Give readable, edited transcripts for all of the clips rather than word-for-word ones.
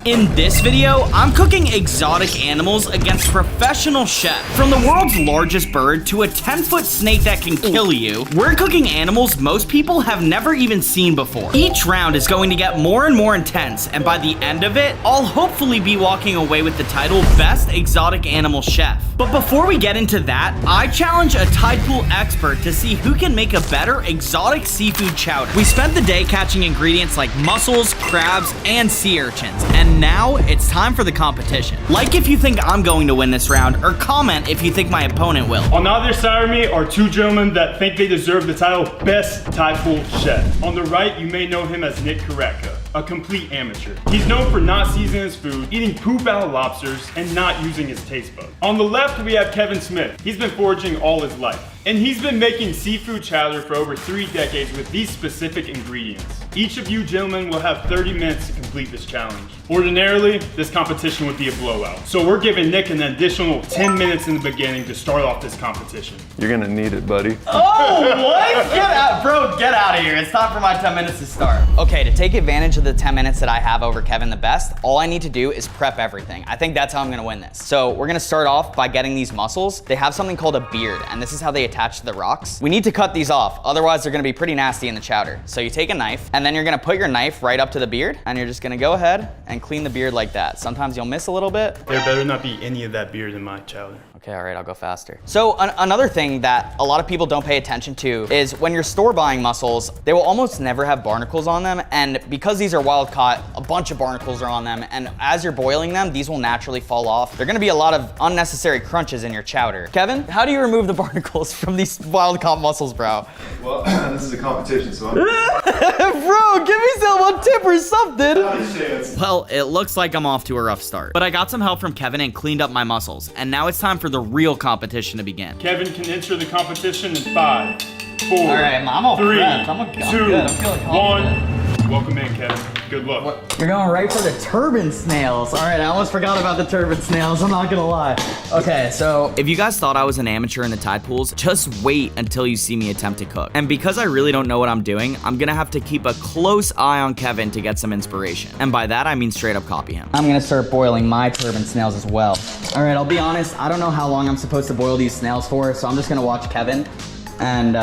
In this video, I'm cooking exotic animals against professional chefs. From the world's largest bird to a 10-foot snake that can kill you, we're cooking animals most people have never even seen before. Each round is going to get more and more intense, and by the end of it, I'll hopefully be walking away with the title Best Exotic Animal Chef. But before we get into that, I challenge a tide pool expert to see who can make a better exotic seafood chowder. We spent the day catching ingredients like mussels, crabs, and sea urchins, and now it's time for the competition. Like if you think I'm going to win this round, or comment if you think my opponent will. On either side of me are two gentlemen that think they deserve the title Best Tide Pool Chef. On the right, you may know him as Nick Kareka, a complete amateur. He's known for not seasoning his food, eating poop out of lobsters, and not using his taste buds. On the left, we have Kevin Smith. He's been foraging all his life, and he's been making seafood chowder for over 3 decades with these specific ingredients. Each of you gentlemen will have 30 minutes to complete this challenge. Ordinarily, this competition would be a blowout. So we're giving Nick an additional 10 minutes in the beginning to start off this competition. You're gonna need it, buddy. Oh, what? Get out, bro, get out of here. It's time for my 10 minutes to start. Okay, to take advantage of the 10 minutes that I have over Kevin the Best, all I need to do is prep everything. I think that's how I'm gonna win this. So we're gonna start off by getting these mussels. They have something called a beard, and this is how they attach to the rocks. We need to cut these off, otherwise they're gonna be pretty nasty in the chowder. So you take a knife, and then you're gonna put your knife right up to the beard, and you're just gonna go ahead and clean the beard like that. Sometimes you'll miss a little bit. There better not be any of that beard in my chowder. Okay, all right, I'll go faster. So another thing that a lot of people don't pay attention to is when you're store buying mussels, they will almost never have barnacles on them. And because these are wild caught, a bunch of barnacles are on them. And as you're boiling them, these will naturally fall off. They're gonna be a lot of unnecessary crunches in your chowder. Kevin, how do you remove the barnacles from these wild caught mussels, bro? Well, this is a competition, so I'm... Bro, give me some tip or something. Not a chance. Well, it looks like I'm off to a rough start. But I got some help from Kevin and cleaned up my mussels. And now it's time for the real competition to begin. Kevin can enter the competition in 5, 4, All right, I'm all 3, prepped. I'm 2, good. I'm feeling confident. 1. Welcome in, Kevin. Good luck. You're going right for the turban snails. All right, I almost forgot about the turban snails. I'm not gonna lie. Okay, so if you guys thought I was an amateur in the tide pools, just wait until you see me attempt to cook. And because I really don't know what I'm doing, I'm gonna have to keep a close eye on Kevin to get some inspiration. And by that, I mean straight up copy him. I'm gonna start boiling my turban snails as well. All right, I'll be honest, I don't know how long I'm supposed to boil these snails for, so I'm just gonna watch Kevin and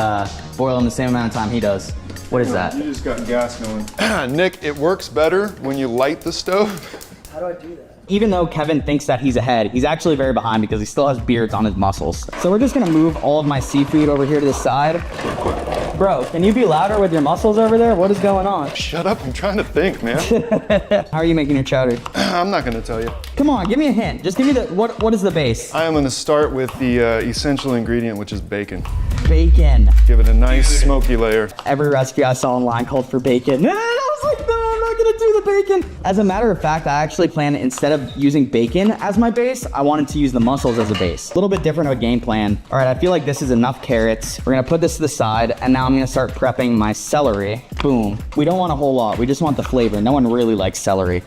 boil them the same amount of time he does. What is that? You just got gas going. Nick, it works better when you light the stove. How do I do that? Even though Kevin thinks that he's ahead, he's actually very behind because he still has beards on his muscles. So we're just gonna move all of my seafood over here to the side. Bro, can you be louder with your muscles over there? What is going on? Shut up, I'm trying to think, man. How are you making your chowder? I'm not gonna tell you. Come on, give me a hint. Just give me the, what is the base? I am gonna start with the essential ingredient, which is bacon. Bacon. Give it a nice smoky layer. Every recipe I saw online called for bacon. I was like, no, I'm not gonna do the bacon. As a matter of fact, I actually planned, instead of using bacon as my base, I wanted to use the mussels as a base. A little bit different of a game plan. All right, I feel like this is enough carrots. We're gonna put this to the side, and now I'm gonna start prepping my celery. Boom. We don't want a whole lot. We just want the flavor. No one really likes celery.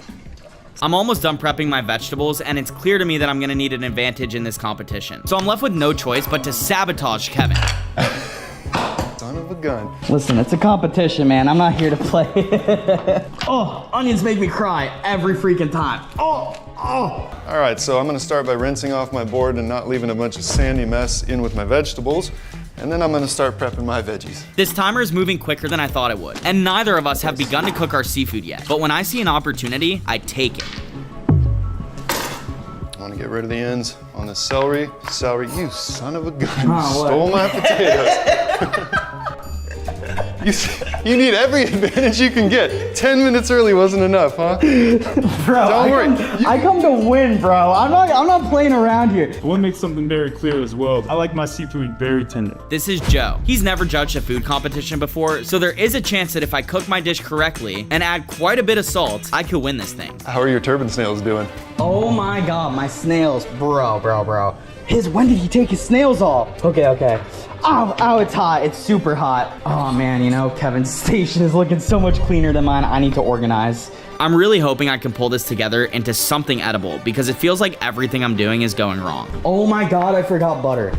I'm almost done prepping my vegetables, and it's clear to me that I'm gonna need an advantage in this competition. So I'm left with no choice but to sabotage Kevin. Son of a gun. Listen, it's a competition, man. I'm not here to play. Oh, onions make me cry every freaking time. Oh. All right, so I'm gonna start by rinsing off my board and not leaving a bunch of sandy mess in with my vegetables. And then I'm gonna start prepping my veggies. This timer is moving quicker than I thought it would, and neither of us have begun to cook our seafood yet. But when I see an opportunity, I take it. I wanna get rid of the ends on the celery. Celery, you son of a gun, you Oh, stole my potatoes. You need every advantage you can get. 10 minutes early wasn't enough, huh? Bro, Don't worry. I come to win, bro. I'm not playing around here. I want to make something very clear as well. I like my seafood very tender. This is Joe. He's never judged a food competition before, so there is a chance that if I cook my dish correctly and add quite a bit of salt, I could win this thing. How are your turban snails doing? Oh my god, my snails. Bro. When did he take his snails off? Okay. Ow, it's hot. It's super hot. Oh man, you know, Kevin's station is looking so much cleaner than mine. I need to organize. I'm really hoping I can pull this together into something edible because it feels like everything I'm doing is going wrong. Oh my god, I forgot butter.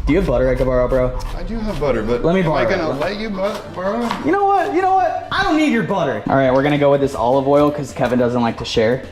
Do you have butter I can borrow, bro? I do have butter, but Let me borrow am I it. gonna let you borrow it? You know what? I don't need your butter. All right, we're gonna go with this olive oil because Kevin doesn't like to share.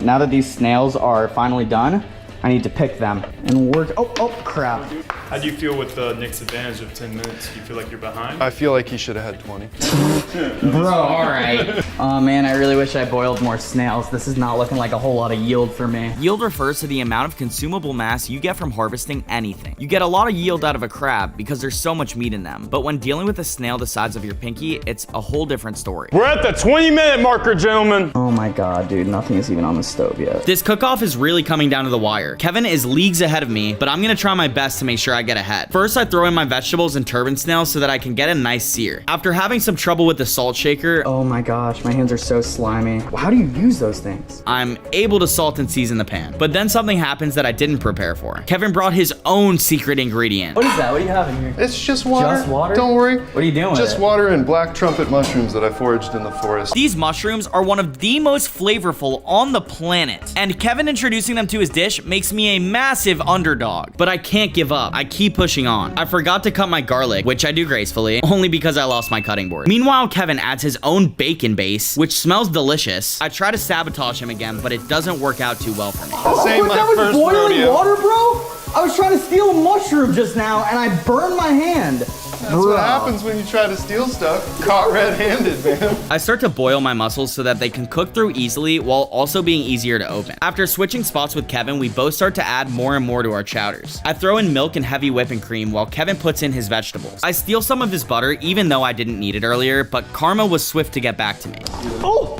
Now that these snails are finally done, I need to pick them and work. Oh, crap. How do you feel with Nick's advantage of 10 minutes? Do you feel like you're behind? I feel like he should have had 20. Bro, all right. Oh man, I really wish I boiled more snails. This is not looking like a whole lot of yield for me. Yield refers to the amount of consumable mass you get from harvesting anything. You get a lot of yield out of a crab because there's so much meat in them. But when dealing with a snail the size of your pinky, it's a whole different story. We're at the 20-minute marker, gentlemen. Oh my god, dude, nothing is even on the stove yet. This cook-off is really coming down to the wire. Kevin is leagues ahead of me, but I'm gonna try my best to make sure I get ahead. First, I throw in my vegetables and turban snails so that I can get a nice sear. After having some trouble with the salt shaker, oh my gosh, my hands are so slimy. How do you use those things? I'm able to salt and season the pan, but then something happens that I didn't prepare for. Kevin brought his own secret ingredient. What is that? What do you have in here? It's just water. Just water? Don't worry. What are you doing with Just it? water and black trumpet mushrooms that I foraged in the forest. These mushrooms are one of the most flavorful on the planet, and Kevin introducing them to his dish makes me a massive underdog, but I can't give up. I keep pushing on. I forgot to cut my garlic, which I do gracefully, only because I lost my cutting board. Meanwhile, Kevin adds his own bacon base, which smells delicious. I try to sabotage him again, but it doesn't work out too well for me. This ain't my first rodeo. water, bro? I was trying to steal a mushroom just now, and I burned my hand. That's what happens when you try to steal stuff. Caught red-handed, man. I start to boil my mussels so that they can cook through easily while also being easier to open. After switching spots with Kevin, we both start to add more and more to our chowders. I throw in milk and heavy whipping cream while Kevin puts in his vegetables. I steal some of his butter even though I didn't need it earlier, but karma was swift to get back to me.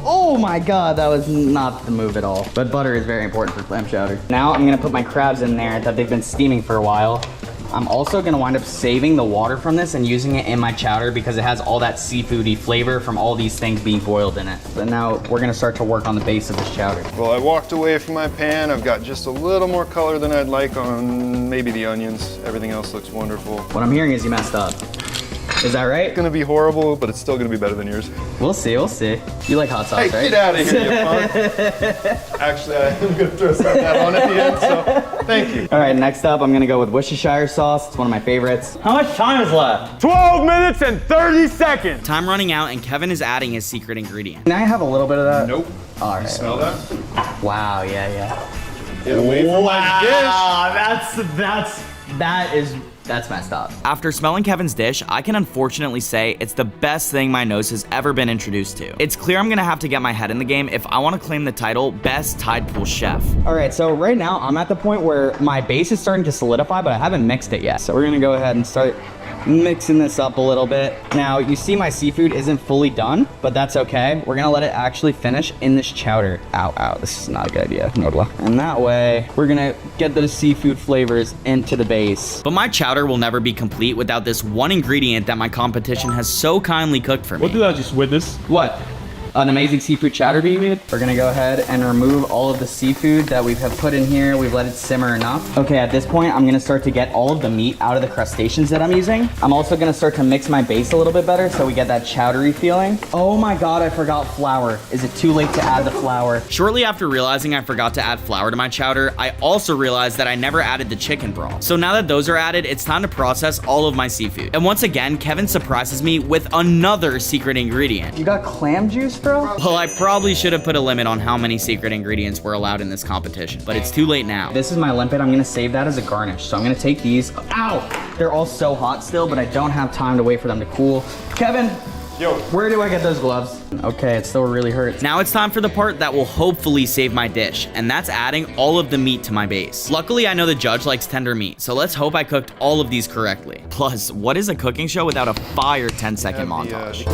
Oh my god, that was not the move at all. But butter is very important for clam chowder. Now I'm gonna put my crabs in there that they've been steaming for a while. I'm also gonna wind up saving the water from this and using it in my chowder because it has all that seafoody flavor from all these things being boiled in it. But now we're gonna start to work on the base of this chowder. Well, I walked away from my pan. I've got just a little more color than I'd like on maybe the onions. Everything else looks wonderful. What I'm hearing is you messed up. Is that right? It's gonna be horrible, but it's still gonna be better than yours. We'll see, we'll see. You like hot sauce, Hey, right? get out of here, you punk. Actually, I'm gonna throw some of that on at the end, so thank you. All right, next up, I'm gonna go with Worcestershire sauce. It's one of my favorites. How much time is left? 12 minutes and 30 seconds. Time running out, and Kevin is adding his secret ingredient. Can I have a little bit of that? Nope. All right. You smell that? Wow, yeah. Get away from my dish. That's messed up. After smelling Kevin's dish, I can unfortunately say it's the best thing my nose has ever been introduced to. It's clear I'm gonna have to get my head in the game if I wanna claim the title Best Tide Pool Chef. All right, so right now I'm at the point where my base is starting to solidify, but I haven't mixed it yet. So we're gonna go ahead and start mixing this up a little bit. Now, you see my seafood isn't fully done, but that's okay. We're gonna let it actually finish in this chowder. Ow, this is not a good idea, Nodla. And that way, we're gonna get those seafood flavors into the base. But my chowder will never be complete without this one ingredient that my competition has so kindly cooked for me. What did I just witness? What? An amazing seafood chowder being made. We're gonna go ahead and remove all of the seafood that we have put in here. We've let it simmer enough. Okay, at this point, I'm gonna start to get all of the meat out of the crustaceans that I'm using. I'm also gonna start to mix my base a little bit better so we get that chowdery feeling. Oh my God, I forgot flour. Is it too late to add the flour? Shortly after realizing I forgot to add flour to my chowder, I also realized that I never added the chicken broth. So now that those are added, it's time to process all of my seafood. And once again, Kevin surprises me with another secret ingredient. You got clam juice, bro? Well, I probably should have put a limit on how many secret ingredients were allowed in this competition, but it's too late now. This is my limpet. I'm gonna save that as a garnish. So I'm gonna take these. Ow! They're all so hot still, but I don't have time to wait for them to cool. Kevin, Yo. where do I get those gloves? Okay, it still really hurts. Now it's time for the part that will hopefully save my dish, and that's adding all of the meat to my base. Luckily, I know the judge likes tender meat, so let's hope I cooked all of these correctly. Plus, what is a cooking show without a fire 10-second montage?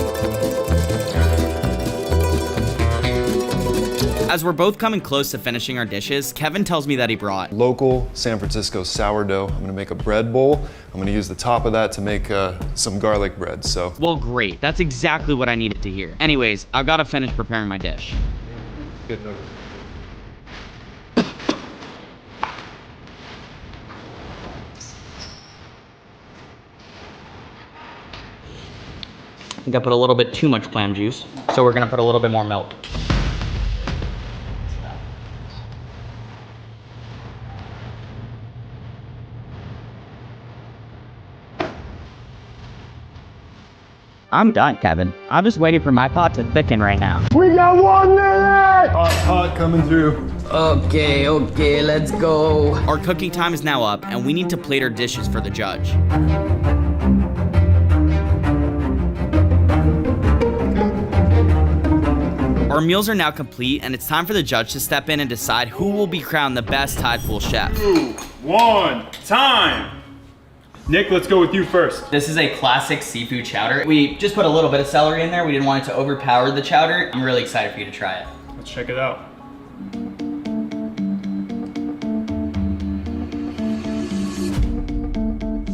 As we're both coming close to finishing our dishes, Kevin tells me that he brought Local San Francisco sourdough. I'm gonna make a bread bowl. I'm gonna use the top of that to make some garlic bread, so. Well, great. That's exactly what I needed to hear. Anyways, I've got to finish preparing my dish. Good note. I think I put a little bit too much clam juice, so we're gonna put a little bit more milk. I'm done, Kevin. I'm just waiting for my pot to thicken right now. We got 1 minute! coming through. Okay, let's go. Our cooking time is now up, and we need to plate our dishes for the judge. Our meals are now complete, and it's time for the judge to step in and decide who will be crowned the best Tide Pool chef. 2, 1, time! Nick, let's go with you first. This is a classic seafood chowder. We just put a little bit of celery in there. We didn't want it to overpower the chowder. I'm really excited for you to try it. Let's check it out.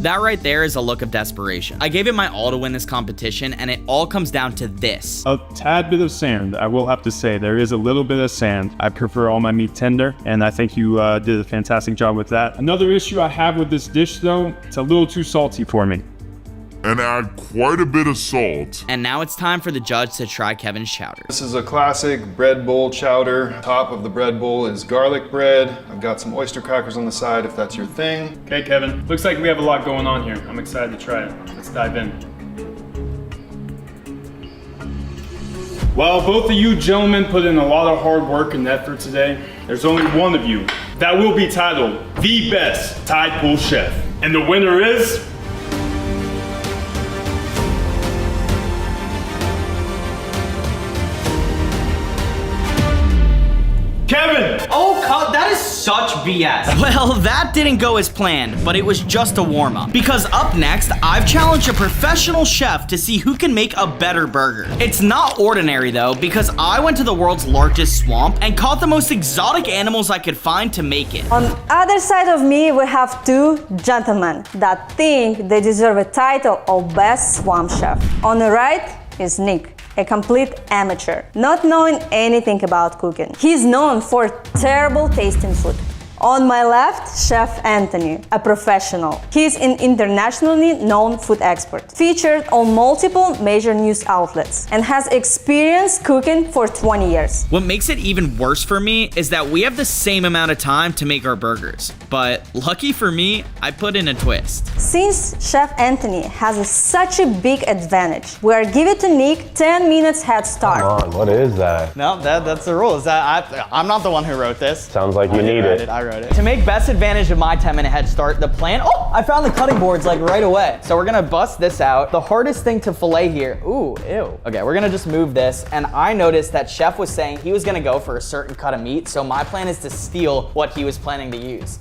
That right there is a look of desperation. I gave it my all to win this competition, and it all comes down to this. A tad bit of sand, I will have to say. There is a little bit of sand. I prefer all my meat tender, and I think you did a fantastic job with that. Another issue I have with this dish, though, it's a little too salty for me. And add quite a bit of salt. And now it's time for the judge to try Kevin's chowder. This is a classic bread bowl chowder. Top of the bread bowl is garlic bread. I've got some oyster crackers on the side if that's your thing. Okay, Kevin. Looks like we have a lot going on here. I'm excited to try it. Let's dive in. While both of you gentlemen put in a lot of hard work and effort today, there's only one of you that will be titled the best Tide Pool chef. And the winner is... Kevin! Oh, that is such BS. Well, that didn't go as planned, but it was just a warm-up. Because up next, I've challenged a professional chef to see who can make a better burger. It's not ordinary though, because I went to the world's largest swamp and caught the most exotic animals I could find to make it. On other side of me, we have two gentlemen that think they deserve a title of best swamp chef. On the right is Nick, a complete amateur, not knowing anything about cooking. He's known for terrible tasting food. On my left, Chef Anthony, a professional. He's an internationally known food expert, featured on multiple major news outlets, and has experience cooking for 20 years. What makes it even worse for me is that we have the same amount of time to make our burgers. But lucky for me, I put in a twist. Since Chef Anthony has such a big advantage, we are giving to Nick 10 minutes head start. Come on, what is that? No, that's the rule. Is that I'm not the one who wrote this. Sounds like you need it. I wrote it. To make best advantage of my 10-minute head start, the plan, oh, I found the cutting boards like right away. So we're gonna bust this out. The hardest thing to fillet here, ooh, ew. Okay, we're gonna just move this. And I noticed that Chef was saying he was gonna go for a certain cut of meat. So my plan is to steal what he was planning to use.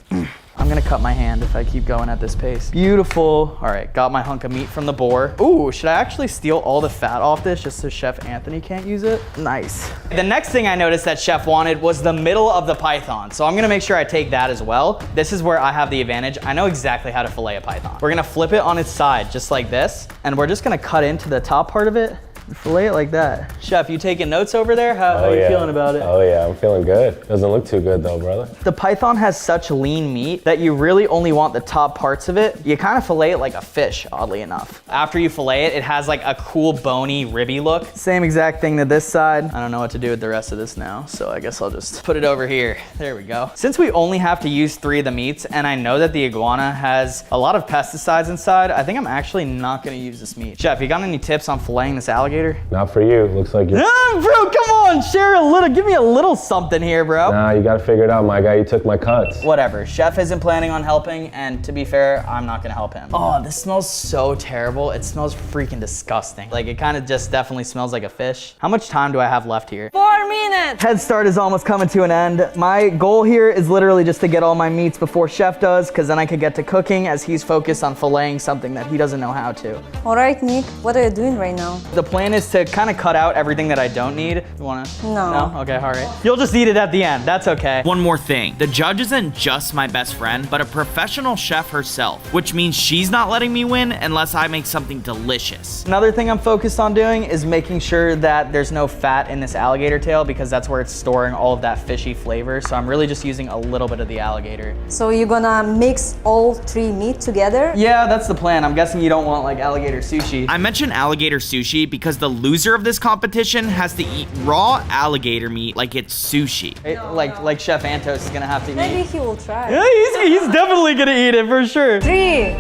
I'm gonna cut my hand if I keep going at this pace. Beautiful. All right, got my hunk of meat from the boar. Ooh, should I actually steal all the fat off this just so Chef Anthony can't use it? Nice. The next thing I noticed that Chef wanted was the middle of the python. So I'm gonna make sure I take that as well. This is where I have the advantage. I know exactly how to fillet a python. We're gonna flip it on its side just like this. And we're just gonna cut into the top part of it and fillet it like that. Chef, you taking notes over there? How are you feeling about it? Oh yeah, I'm feeling good. Doesn't look too good though, brother. The python has such lean meat that you really only want the top parts of it. You kind of fillet it like a fish, oddly enough. After you fillet it, it has like a cool bony ribby look. Same exact thing to this side. I don't know what to do with the rest of this now, so I guess I'll just put it over here. There we go. Since we only have to use 3 of the meats, and I know that the iguana has a lot of pesticides inside, I think I'm actually not gonna use this meat. Chef, you got any tips on filleting this alligator? Not for you. Looks like you're... Bro, come on, share a little, give me a little something here, bro. Nah, you gotta figure it out, my guy. You took my cuts. Whatever, Chef isn't planning on helping, and to be fair, I'm not gonna help him. Oh, this smells so terrible. It smells freaking disgusting. Like, it kind of just definitely smells like a fish. How much time do I have left here? 4 minutes! Head start is almost coming to an end. My goal here is literally just to get all my meats before Chef does, because then I could get to cooking as he's focused on filleting something that he doesn't know how to. All right, Nick, what are you doing right now? The plan is to kind of cut out everything that I don't need. You wanna? No. No? Okay, all right. You'll just eat it at the end. That's okay. One more thing. The judge isn't just my best friend, but a professional chef herself, which means she's not letting me win unless I make something delicious. Another thing I'm focused on doing is making sure that there's no fat in this alligator tail because that's where it's storing all of that fishy flavor. So I'm really just using a little bit of the alligator. So you're gonna mix all 3 meat together? Yeah, that's the plan. I'm guessing you don't want like alligator sushi. I mentioned alligator sushi because the loser of this competition has to eat raw alligator meat like it's sushi. Like Chef Antos is gonna have to Maybe eat. he will try. Yeah, he's definitely gonna eat it for sure. 3,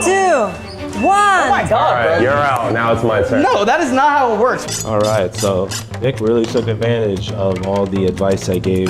2, 1. Oh my God, bro. You're out. Now it's my turn. No, that is not how it works. All right, so Nick really took advantage of all the advice I gave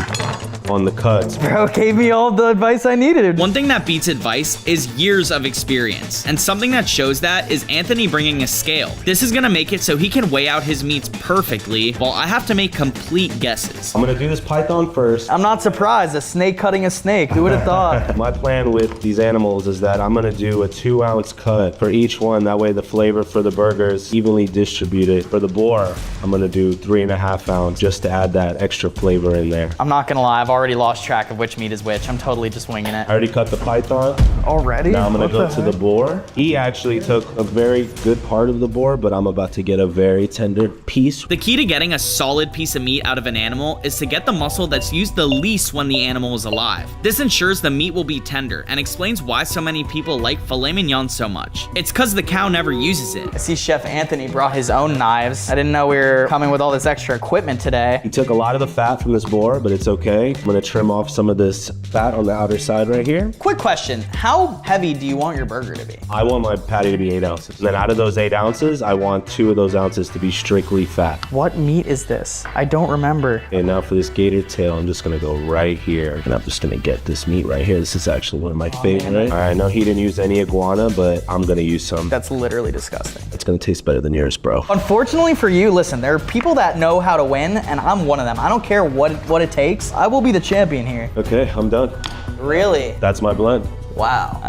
on the cuts. Bro gave me all the advice I needed. One thing that beats advice is years of experience, and something that shows that is Anthony bringing a scale. This is gonna make it so he can weigh out his meats perfectly, while I have to make complete guesses. I'm gonna do this python first. I'm not surprised. A snake cutting a snake. Who would have thought? My plan with these animals is that I'm gonna do a 2-ounce cut for each one. That way the flavor for the burger is evenly distributed. For the boar, I'm gonna do 3.5 ounce just to add that extra flavor in there. I'm not gonna lie. I've already lost track of which meat is which. I'm totally just winging it. I already cut the python. Already? Now I'm gonna go to the boar. He actually took a very good part of the boar, but I'm about to get a very tender piece. The key to getting a solid piece of meat out of an animal is to get the muscle that's used the least when the animal is alive. This ensures the meat will be tender and explains why so many people like filet mignon so much. It's cause the cow never uses it. I see Chef Anthony brought his own knives. I didn't know we were coming with all this extra equipment today. He took a lot of the fat from this boar, but it's okay. I'm gonna trim off some of this fat on the outer side right here. Quick question, how heavy do you want your burger to be? I want my patty to be 8 ounces. And then out of those 8 ounces, I want 2 of those ounces to be strictly fat. What meat is this? I don't remember. And now for this gator tail, I'm just gonna go right here. And I'm just gonna get this meat right here. This is actually one of my favorite. All right, I know he didn't use any iguana, but I'm gonna use some. That's literally disgusting. It's gonna taste better than yours, bro. Unfortunately for you, listen, there are people that know how to win, and I'm one of them. I don't care what it takes. I will be the champion here. Okay, I'm done. Really? That's my blend. Wow.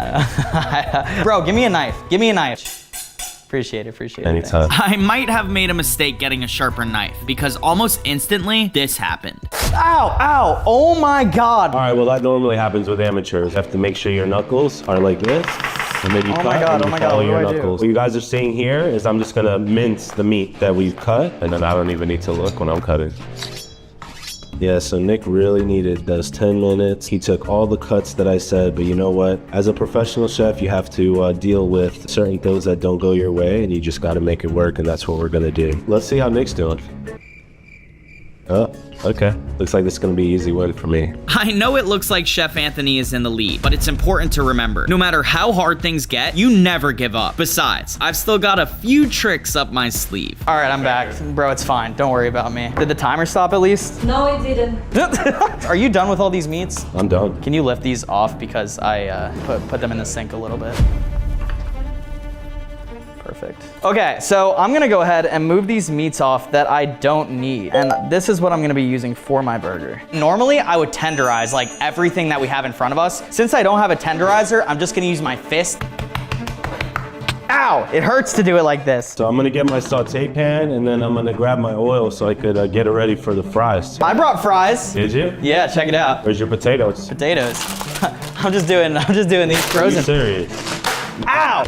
Bro, give me a knife. Give me a knife. Appreciate it. Anytime. I might have made a mistake getting a sharper knife because almost instantly this happened. Ow. Oh my God. All right, well, that normally happens with amateurs. You have to make sure your knuckles are like this. And then you cut and you follow your knuckles. What you guys are seeing here is I'm just gonna mince the meat that we've cut, and then I don't even need to look when I'm cutting. Yeah, so Nick really needed those 10 minutes. He took all the cuts that I said, but you know what? As a professional chef, you have to deal with certain things that don't go your way, and you just gotta make it work, and that's what we're gonna do. Let's see how Nick's doing. Oh, okay. Looks like this is gonna be an easy win for me. I know it looks like Chef Anthony is in the lead, but it's important to remember, no matter how hard things get, you never give up. Besides, I've still got a few tricks up my sleeve. All right, I'm back. Bro, it's fine. Don't worry about me. Did the timer stop at least? No, it didn't. Are you done with all these meats? I'm done. Can you lift these off because I put them in the sink a little bit? Perfect. Okay, so I'm gonna go ahead and move these meats off that I don't need. And this is what I'm gonna be using for my burger. Normally, I would tenderize like everything that we have in front of us. Since I don't have a tenderizer, I'm just gonna use my fist. Ow, it hurts to do it like this. So I'm gonna get my saute pan, and then I'm gonna grab my oil so I could get it ready for the fries. I brought fries. Did you? Yeah, check it out. Where's your potatoes? Potatoes. I'm just doing these Are frozen. you serious? Ow!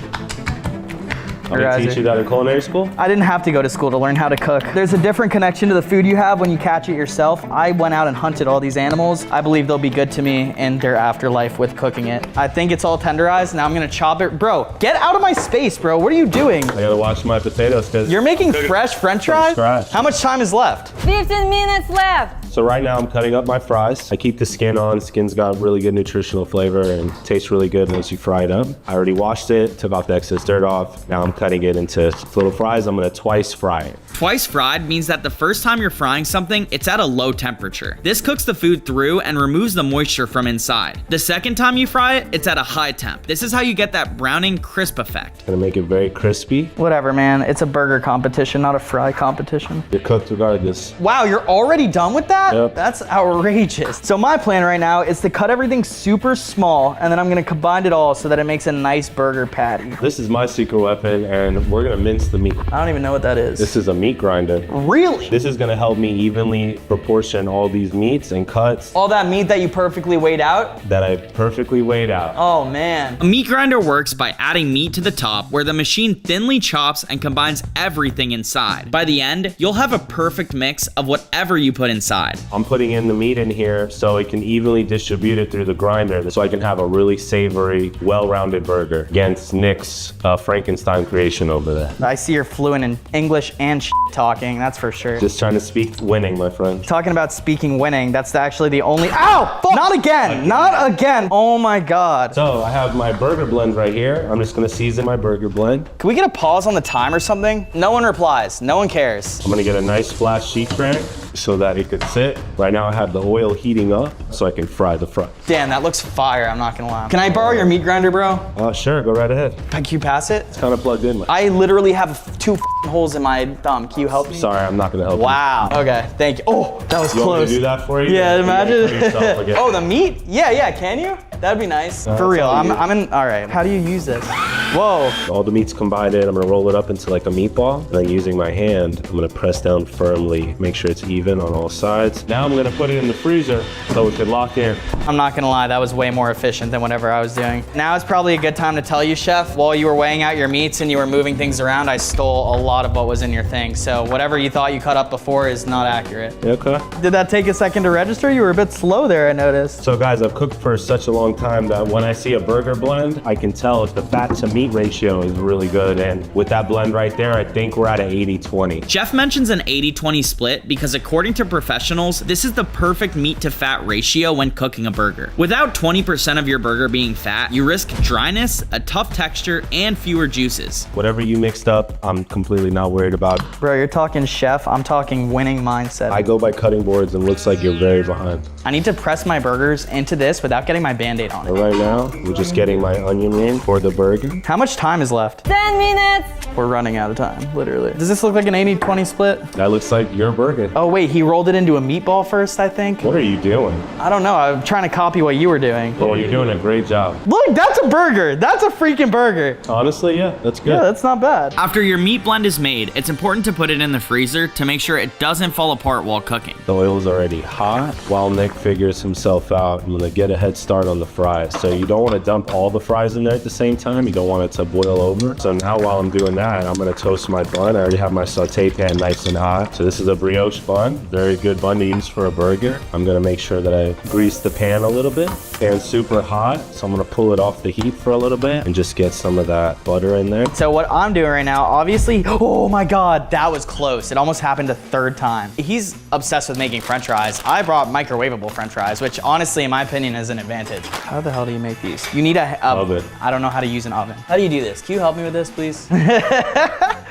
I didn't teach you that in culinary school? I didn't have to go to school to learn how to cook. There's a different connection to the food you have when you catch it yourself. I went out and hunted all these animals. I believe they'll be good to me in their afterlife with cooking it. I think it's all tenderized. Now I'm gonna chop it. Bro, get out of my space, bro. What are you doing? I gotta wash my potatoes because You're making fresh French fries? scratch. How much time is left? 15 minutes left. So right now I'm cutting up my fries. I keep the skin on. Skin's got really good nutritional flavor and tastes really good once you fry it up. I already washed it, took off the excess dirt off. Now I'm cutting it into little fries. I'm gonna twice fry it. Twice fried means that the first time you're frying something, it's at a low temperature. This cooks the food through and removes the moisture from inside. The second time you fry it, it's at a high temp. This is how you get that browning crisp effect. Gonna make it very crispy. Whatever, man. It's a burger competition, not a fry competition. You're cooked regardless. Wow, you're already done with that? Yep. That's outrageous. So my plan right now is to cut everything super small, and then I'm gonna combine it all so that it makes a nice burger patty. This is my secret weapon, and we're gonna mince the meat. I don't even know what that is. This is a meat grinder. Really? This is gonna help me evenly proportion all these meats and cuts All that meat that you perfectly weighed out? that I perfectly weighed out. Oh man. A meat grinder works by adding meat to the top where the machine thinly chops and combines everything inside. By the end, you'll have a perfect mix of whatever you put inside. fried. I'm putting in the meat in here so it can evenly distribute it through the grinder so I can have a really savory, well-rounded burger against Nick's Frankenstein creation over there. I see you're fluent in English and talking, that's for sure. Just trying to speak winning, my friend. Talking about speaking winning, that's actually the only— Ow! Fuck! Not again! Not again! Oh my God. So I have my burger blend right here. I'm just gonna season my burger blend. Can we get a pause on the time or something? No one replies, no one cares. I'm gonna get a nice flat sheet crank so that it could sit. Right now I have the oil heating up so I can fry the fries. Damn, that looks fire, I'm not gonna lie. Can I borrow your meat grinder, bro? Sure, go right ahead. Can you pass it? It's kind of plugged in. I literally have 2 holes in my thumb. Can you help me? Sorry, I'm not gonna help Wow. Okay, thank you. Oh, that was you. You want me close. to do that for you? Yeah, You imagine. gotta put yourself again. Oh, the meat? Yeah, can you? That'd be nice. For real, I'm in, all right. How do you use this? Whoa. All the meat's combined in. I'm gonna roll it up into like a meatball. And then using my hand, I'm gonna press down firmly, make sure it's even on all sides. Now I'm gonna put it in the freezer so it can lock in. I'm not gonna lie, that was way more efficient than whatever I was doing. Now is probably a good time to tell you, Chef, while you were weighing out your meats and you were moving things around, I stole a lot of what was in your thing. So whatever you thought you cut up before is not accurate. Okay. Did that take a second to register? You were a bit slow there, I noticed. So guys, I've cooked for such a long time that when I see a burger blend, I can tell if the fat to meat ratio is really good. And with that blend right there, I think we're at an 80-20. Jeff mentions an 80-20 split because according to professionals, this is the perfect meat to fat ratio when cooking a burger. Without 20% of your burger being fat, you risk dryness, a tough texture, and fewer juices. Whatever you mixed up, I'm completely not worried about. Bro, you're talking chef, I'm talking winning mindset. I go by cutting boards and looks like you're very behind. I need to press my burgers into this without getting my Band-Aid on it. Right now, we're just getting my onion in for the burger. How much time is left? 10 minutes. We're running out of time, literally. Does this look like an 80-20 split? That looks like your burger. Oh wait, he rolled it into a meatball first, I think. What are you doing? I don't know, I'm trying to copy what you were doing. Oh, you're doing a great job. Look, that's a burger. That's a freaking burger. Honestly, yeah, that's good. Yeah, that's not bad. After your meat blend is made, it's important to put it in the freezer to make sure it doesn't fall apart while cooking. The oil is already hot. While Nick figures himself out, I'm gonna get a head start on the fries. So you don't want to dump all the fries in there at the same time. You don't want it to boil over. So now while I'm doing that, I'm gonna toast my bun. I already have my saute pan nice and hot. So this is a brioche bun. Very good bun to use for a burger. I'm gonna make sure that I grease the pan a little bit. Pan's super hot, so I'm gonna pull it off the heat for a little bit and just get some of that butter in there. So what I'm doing right now, obviously, oh my God, that was close. It almost happened a third time. He's obsessed with making French fries. I brought microwavable French fries, which honestly, in my opinion, is an advantage. How the hell do you make these? You need a oven. I don't know how to use an oven. How do you do this? Can you help me with this, please?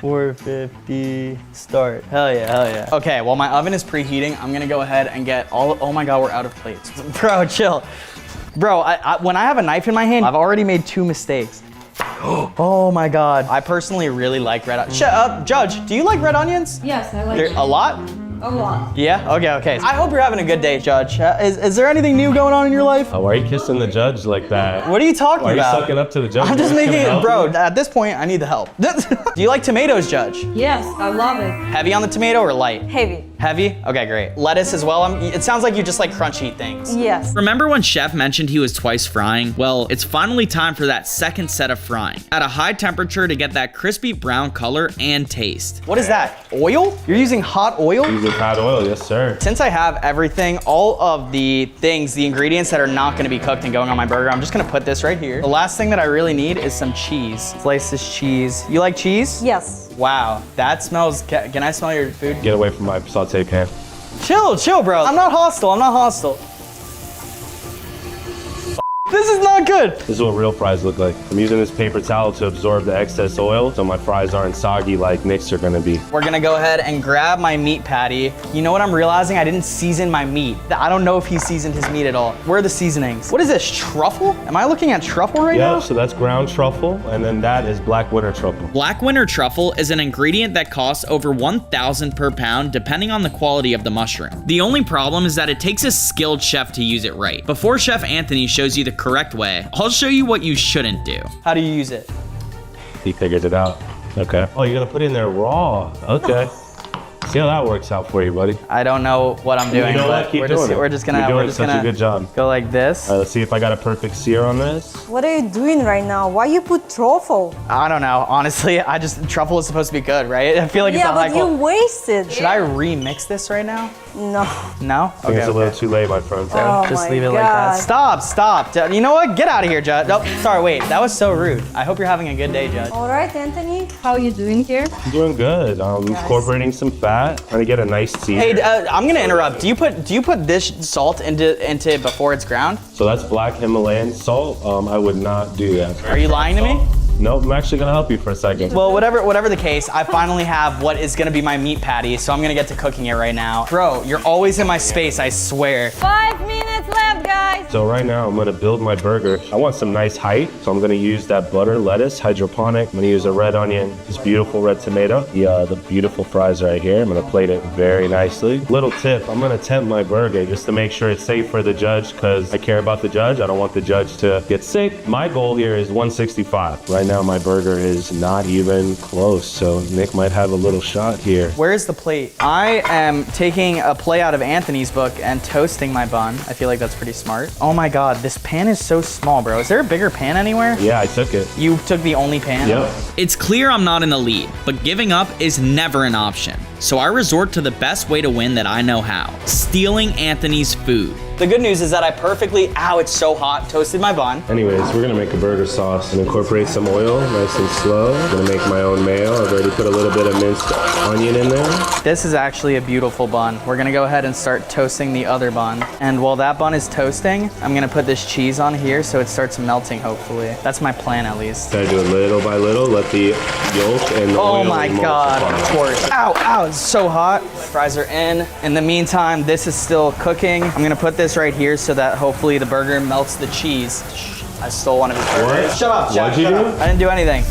450 start. Hell yeah, hell yeah. Okay, while my oven is preheating, I'm gonna go ahead and get oh my God, we're out of plates. Bro, chill. Bro, when I have a knife in my hand, I've already made 2 mistakes. Oh my God. I personally really like red onions. Shut up, Judge, do you like red onions? Yes, I like A lot? a lot. Yeah? Okay. I hope you're having a good day, Judge. Is there anything new going on in your life? Why are you kissing the judge like that? What are you talking Why are you about? sucking up to the judge? I'm just Is this making gonna it, help bro, you? at this point, I need the help. Do you like tomatoes, Judge? Yes, I love it. Heavy on the tomato or light? Heavy. Heavy? Okay, great. Lettuce as well? It sounds like you just like crunchy things. Yes. Remember when Chef mentioned he was twice frying? Well, it's finally time for that second set of frying at a high temperature to get that crispy brown color and taste. What is that? Oil? You're using hot oil? Using hot oil, yes sir. Since I have everything, all of the things, the ingredients that are not gonna be cooked and going on my burger, I'm just gonna put this right here. The last thing that I really need is some cheese. Slice this cheese. You like cheese? Yes. Wow, that smells, can I smell your food? Get away from my saute pan. Chill, bro. I'm not hostile. This is not good. This is what real fries look like. I'm using this paper towel to absorb the excess oil so my fries aren't soggy like Nick's are gonna be. We're gonna go ahead and grab my meat patty. You know what I'm realizing? I didn't season my meat. I don't know if he seasoned his meat at all. Where are the seasonings? What is this, truffle? Am I looking at truffle right now? Yeah, so that's ground truffle, and then that is black winter truffle. Black winter truffle is an ingredient that costs over 1,000 per pound depending on the quality of the mushroom. The only problem is that it takes a skilled chef to use it right. Before Chef Anthony shows you the correct way, I'll show you what you shouldn't do. How do you use it? He figured it out. Okay. Oh, you're gonna put it in there raw. Okay. See how that works out for you, buddy. I don't know what I'm doing, You know but what? Keep we're doing just it. we're just gonna You're doing we're just such gonna a good job. go like this. All right, let's see if I got a perfect sear on this. What are you doing right now? Why you put truffle? I don't know. Honestly, truffle is supposed to be good, right? I feel like it's Yeah, a high but you quality. wasted. Should I remix this right now? No. No? I think it's a little too late, my friend. Oh Just my leave it God. like that. Stop. You know what? Get out of here, Judge. Oh, sorry, wait. That was so rude. I hope you're having a good day, Judge. All right, Anthony, how are you doing here? I'm doing good. Incorporating some fat, trying to get a nice sear. Hey, I'm gonna interrupt. Do you put this salt into before it's ground? So that's black Himalayan salt. I would not do that. Are you lying to me? Nope, I'm actually gonna help you for a second. Well, whatever the case, I finally have what is gonna be my meat patty, so I'm gonna get to cooking it right now. Bro, you're always in my space, I swear. 5 minutes left, guys. So right now I'm gonna build my burger. I want some nice height, so I'm gonna use that butter lettuce, hydroponic. I'm gonna use a red onion, this beautiful red tomato, the beautiful fries right here. I'm gonna plate it very nicely. Little tip, I'm gonna tempt my burger just to make sure it's safe for the judge, because I care about the judge. I don't want the judge to get sick. My goal here is 165. Right now my burger is not even close, so Nick might have a little shot here. Where's the plate? I am taking a play out of Anthony's book and toasting my bun. I feel like that's pretty smart. Oh my God, this pan is so small, bro. Is there a bigger pan anywhere? Yeah, I took it. You took the only pan? Yep. It's clear I'm not in the lead, but giving up is never an option. So I resort to the best way to win that I know how: stealing Anthony's food. The good news is that I perfectly, ow, it's so hot, toasted my bun. Anyways, we're gonna make a burger sauce and incorporate some oil, nice and slow. I'm gonna make my own mayo. I've already put a little bit of minced onion in there. This is actually a beautiful bun. We're gonna go ahead and start toasting the other bun. And while that bun is toasting, I'm gonna put this cheese on here so it starts melting, hopefully. That's my plan, at least. Try to do it little by little. Let the yolk and the oil Oh my God, of emulsify. course. Ow, it's so hot. Fries are in. In the meantime, this is still cooking. I'm gonna put this right here so that hopefully the burger melts the cheese. I stole one of his burgers. What? Shut up, Jack, What'd you shut do? up. I didn't do anything.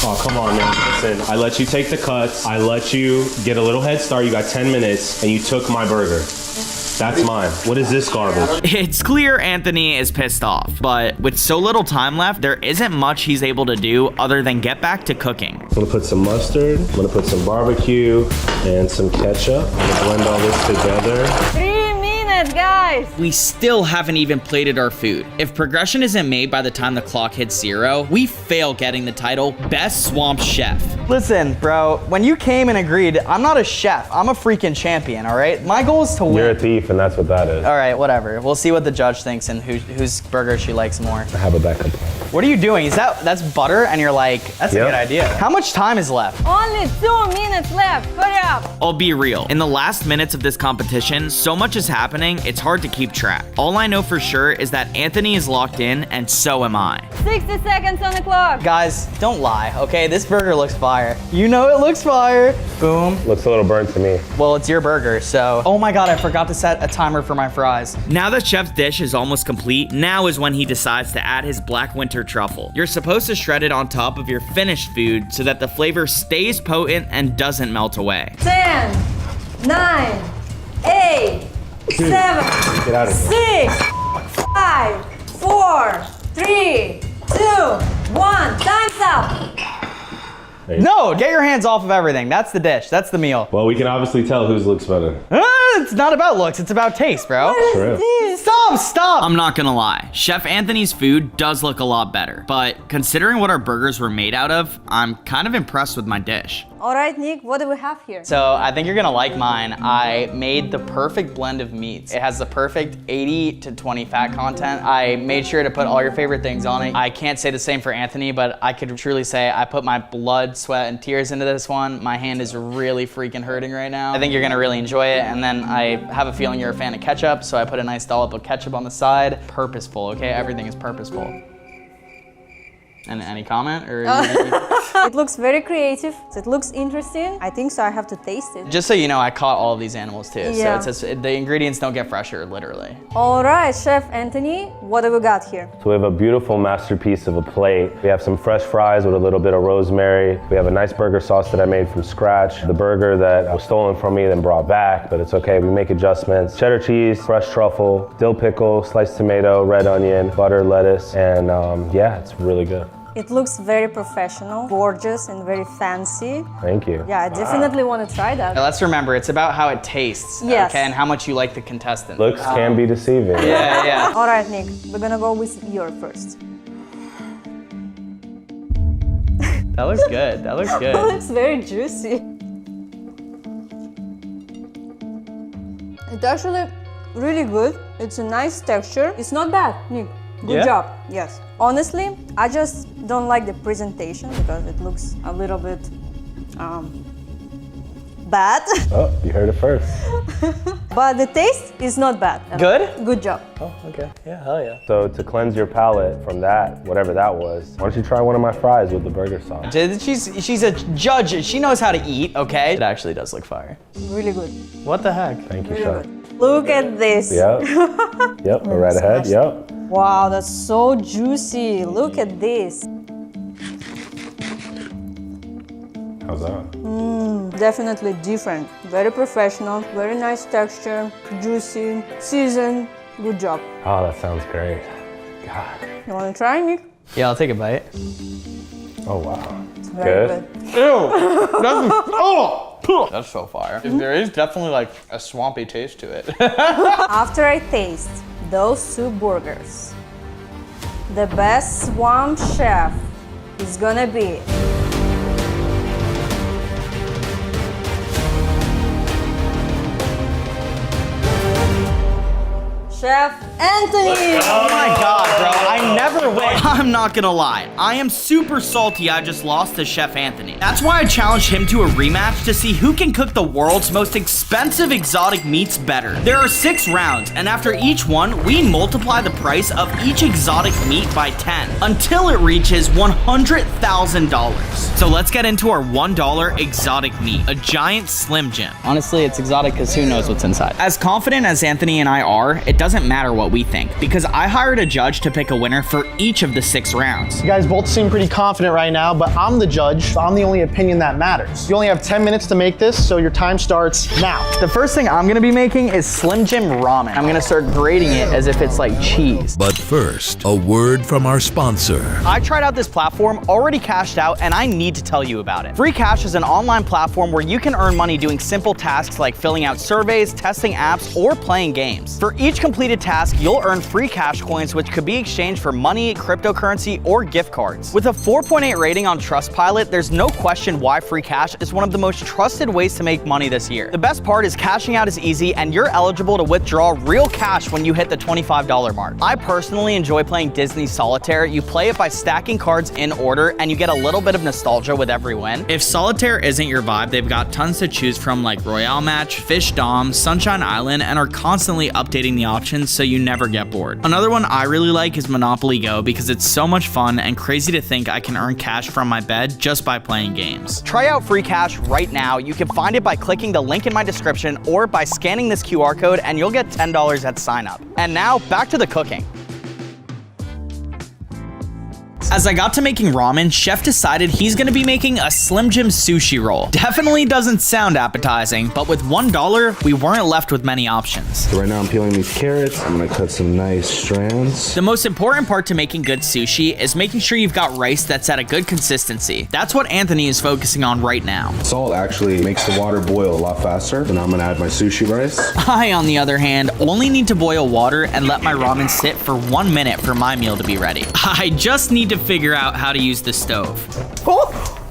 Oh, come on, man. Listen, I let you take the cuts. I let you get a little head start. You got 10 minutes, and you took my burger. That's mine. What is this garbage? It's clear Anthony is pissed off, but with so little time left, there isn't much he's able to do other than get back to cooking. I'm gonna put some mustard. I'm gonna put some barbecue and some ketchup. I'm gonna blend all this together. 3 minutes, guys. We still haven't even plated our food. If progression isn't made by the time the clock hits 0, we fail getting the title Best Swamp Chef. Listen, bro, when you came and agreed, I'm not a chef. I'm a freaking champion, all right? My goal is to win. You're a thief, and that's what that is. All right, whatever. We'll see what the judge thinks and whose burger she likes more. I have a backup plan. What are you doing? That's butter? And you're like, that's a Yep. good idea. How much time is left? Only 2 minutes left. Hurry up. I'll be real. In the last minutes of this competition, so much is happening, it's hard to keep track. All I know for sure is that Anthony is locked in, and so am I. 60 seconds on the clock. Guys, don't lie, okay? This burger looks fire. You know it looks fire. Boom. Looks a little burnt to me. Well, it's your burger, so. Oh my God, I forgot to set a timer for my fries. Now that Chef's dish is almost complete, now is when he decides to add his black winter truffle. You're supposed to shred it on top of your finished food so that the flavor stays potent and doesn't melt away. 10, 9, 8, 7, Get out of here. 6, 5, 4, 3, 2, 1. Time's up. No, get your hands off of everything. That's the dish. That's the meal. Well, we can obviously tell whose looks better. It's not about looks. It's about taste, bro. True. Stop. I'm not gonna lie, Chef Anthony's food does look a lot better, but considering what our burgers were made out of, I'm kind of impressed with my dish. All right, Nick, what do we have here? So I think you're gonna like mine. I made the perfect blend of meats. It has the perfect 80 to 20 fat content. I made sure to put all your favorite things on it. I can't say the same for Anthony, but I could truly say I put my blood, sweat, and tears into this one. My hand is really freaking hurting right now. I think you're gonna really enjoy it. And then I have a feeling you're a fan of ketchup, so I put a nice dollop of ketchup on the side. Purposeful, okay? Everything is purposeful. And any comment or? It looks very creative. It looks interesting. I think so. I have to taste it. Just so you know, I caught all of these animals too. Yeah. So the ingredients don't get fresher, literally. All right, Chef Anthony, what do we got here? So we have a beautiful masterpiece of a plate. We have some fresh fries with a little bit of rosemary. We have a nice burger sauce that I made from scratch. The burger that was stolen from me then brought back, but it's okay, we make adjustments. Cheddar cheese, fresh truffle, dill pickle, sliced tomato, red onion, butter, lettuce, and yeah, it's really good. It looks very professional, gorgeous, and very fancy. Thank you. Yeah, I definitely want to try that. Now, let's remember, it's about how it tastes. Yes. Okay, and how much you like the contestant. Looks can be deceiving. Yeah. All right, Nick, we're gonna go with your first. That looks good. That looks It good. looks very juicy. It's actually really good. It's a nice texture. It's not bad, Nick. Good Yeah? job. Yes. Honestly, I just don't like the presentation because it looks a little bit bad. Oh, you heard it first. But the taste is not bad. Good? Good job. Oh, okay. Yeah, hell yeah. So to cleanse your palate from that, whatever that was, why don't you try one of my fries with the burger sauce? She's a judge. She knows how to eat, okay? It actually does look fire. Really good. What the heck? Thank you, Really chef. good. Look at this. Yep. Yep, go right ahead. Yep. Wow, that's so juicy. Look at this. How's that? Definitely different. Very professional, very nice texture, juicy, seasoned. Good job. Oh, that sounds great. God. You want to try, Nick? Yeah, I'll take a bite. Oh, wow. Very good. That's so fire. There is definitely like a swampy taste to it. After I taste those two burgers, the best swamp chef is gonna be Chef Anthony. Oh my god, bro, I never win. I'm not gonna lie, I am super salty I just lost to Chef Anthony. That's why I challenged him to a rematch to see who can cook the world's most expensive exotic meats better. There are 6 rounds, and after each one, we multiply the price of each exotic meat by 10 until it reaches $100,000. So let's get into our $1 exotic meat, a giant Slim Jim. Honestly, it's exotic because who knows what's inside. As confident as Anthony and I are, it doesn't matter what we think, because I hired a judge to pick a winner for each of the 6 rounds. You guys both seem pretty confident right now, but I'm the judge, so I'm the only opinion that matters. You only have 10 minutes to make this, so your time starts now. The first thing I'm gonna be making is Slim Jim ramen. I'm gonna start grating it as if it's like cheese. But first, a word from our sponsor. I tried out this platform, already cashed out, and I need to tell you about it. Free Cash is an online platform where you can earn money doing simple tasks like filling out surveys, testing apps, or playing games. For each completed task, you'll earn free cash coins, which could be exchanged for money, cryptocurrency, or gift cards. With a 4.8 rating on Trustpilot, there's no question why Free Cash is one of the most trusted ways to make money this year. The best part is cashing out is easy, and you're eligible to withdraw real cash when you hit the $25 mark. I personally enjoy playing Disney Solitaire. You play it by stacking cards in order, and you get a little bit of nostalgia with every win. If Solitaire isn't your vibe, they've got tons to choose from like Royale Match, Fish Dom, Sunshine Island, and are constantly updating the options so you never get bored. Another one I really like is Monopoly Go because it's so much fun and crazy to think I can earn cash from my bed just by playing games. Try out Free Cash right now. You can find it by clicking the link in my description or by scanning this QR code, and you'll get $10 at sign up. And now back to the cooking. As I got to making ramen, Chef decided he's gonna be making a Slim Jim sushi roll. Definitely doesn't sound appetizing, but with $1, we weren't left with many options. So right now I'm peeling these carrots. I'm gonna cut some nice strands. The most important part to making good sushi is making sure you've got rice that's at a good consistency. That's what Anthony is focusing on right now. Salt actually makes the water boil a lot faster. And I'm gonna add my sushi rice. I, on the other hand, only need to boil water and let my ramen sit for 1 minute for my meal to be ready. I just need to figure out how to use the stove.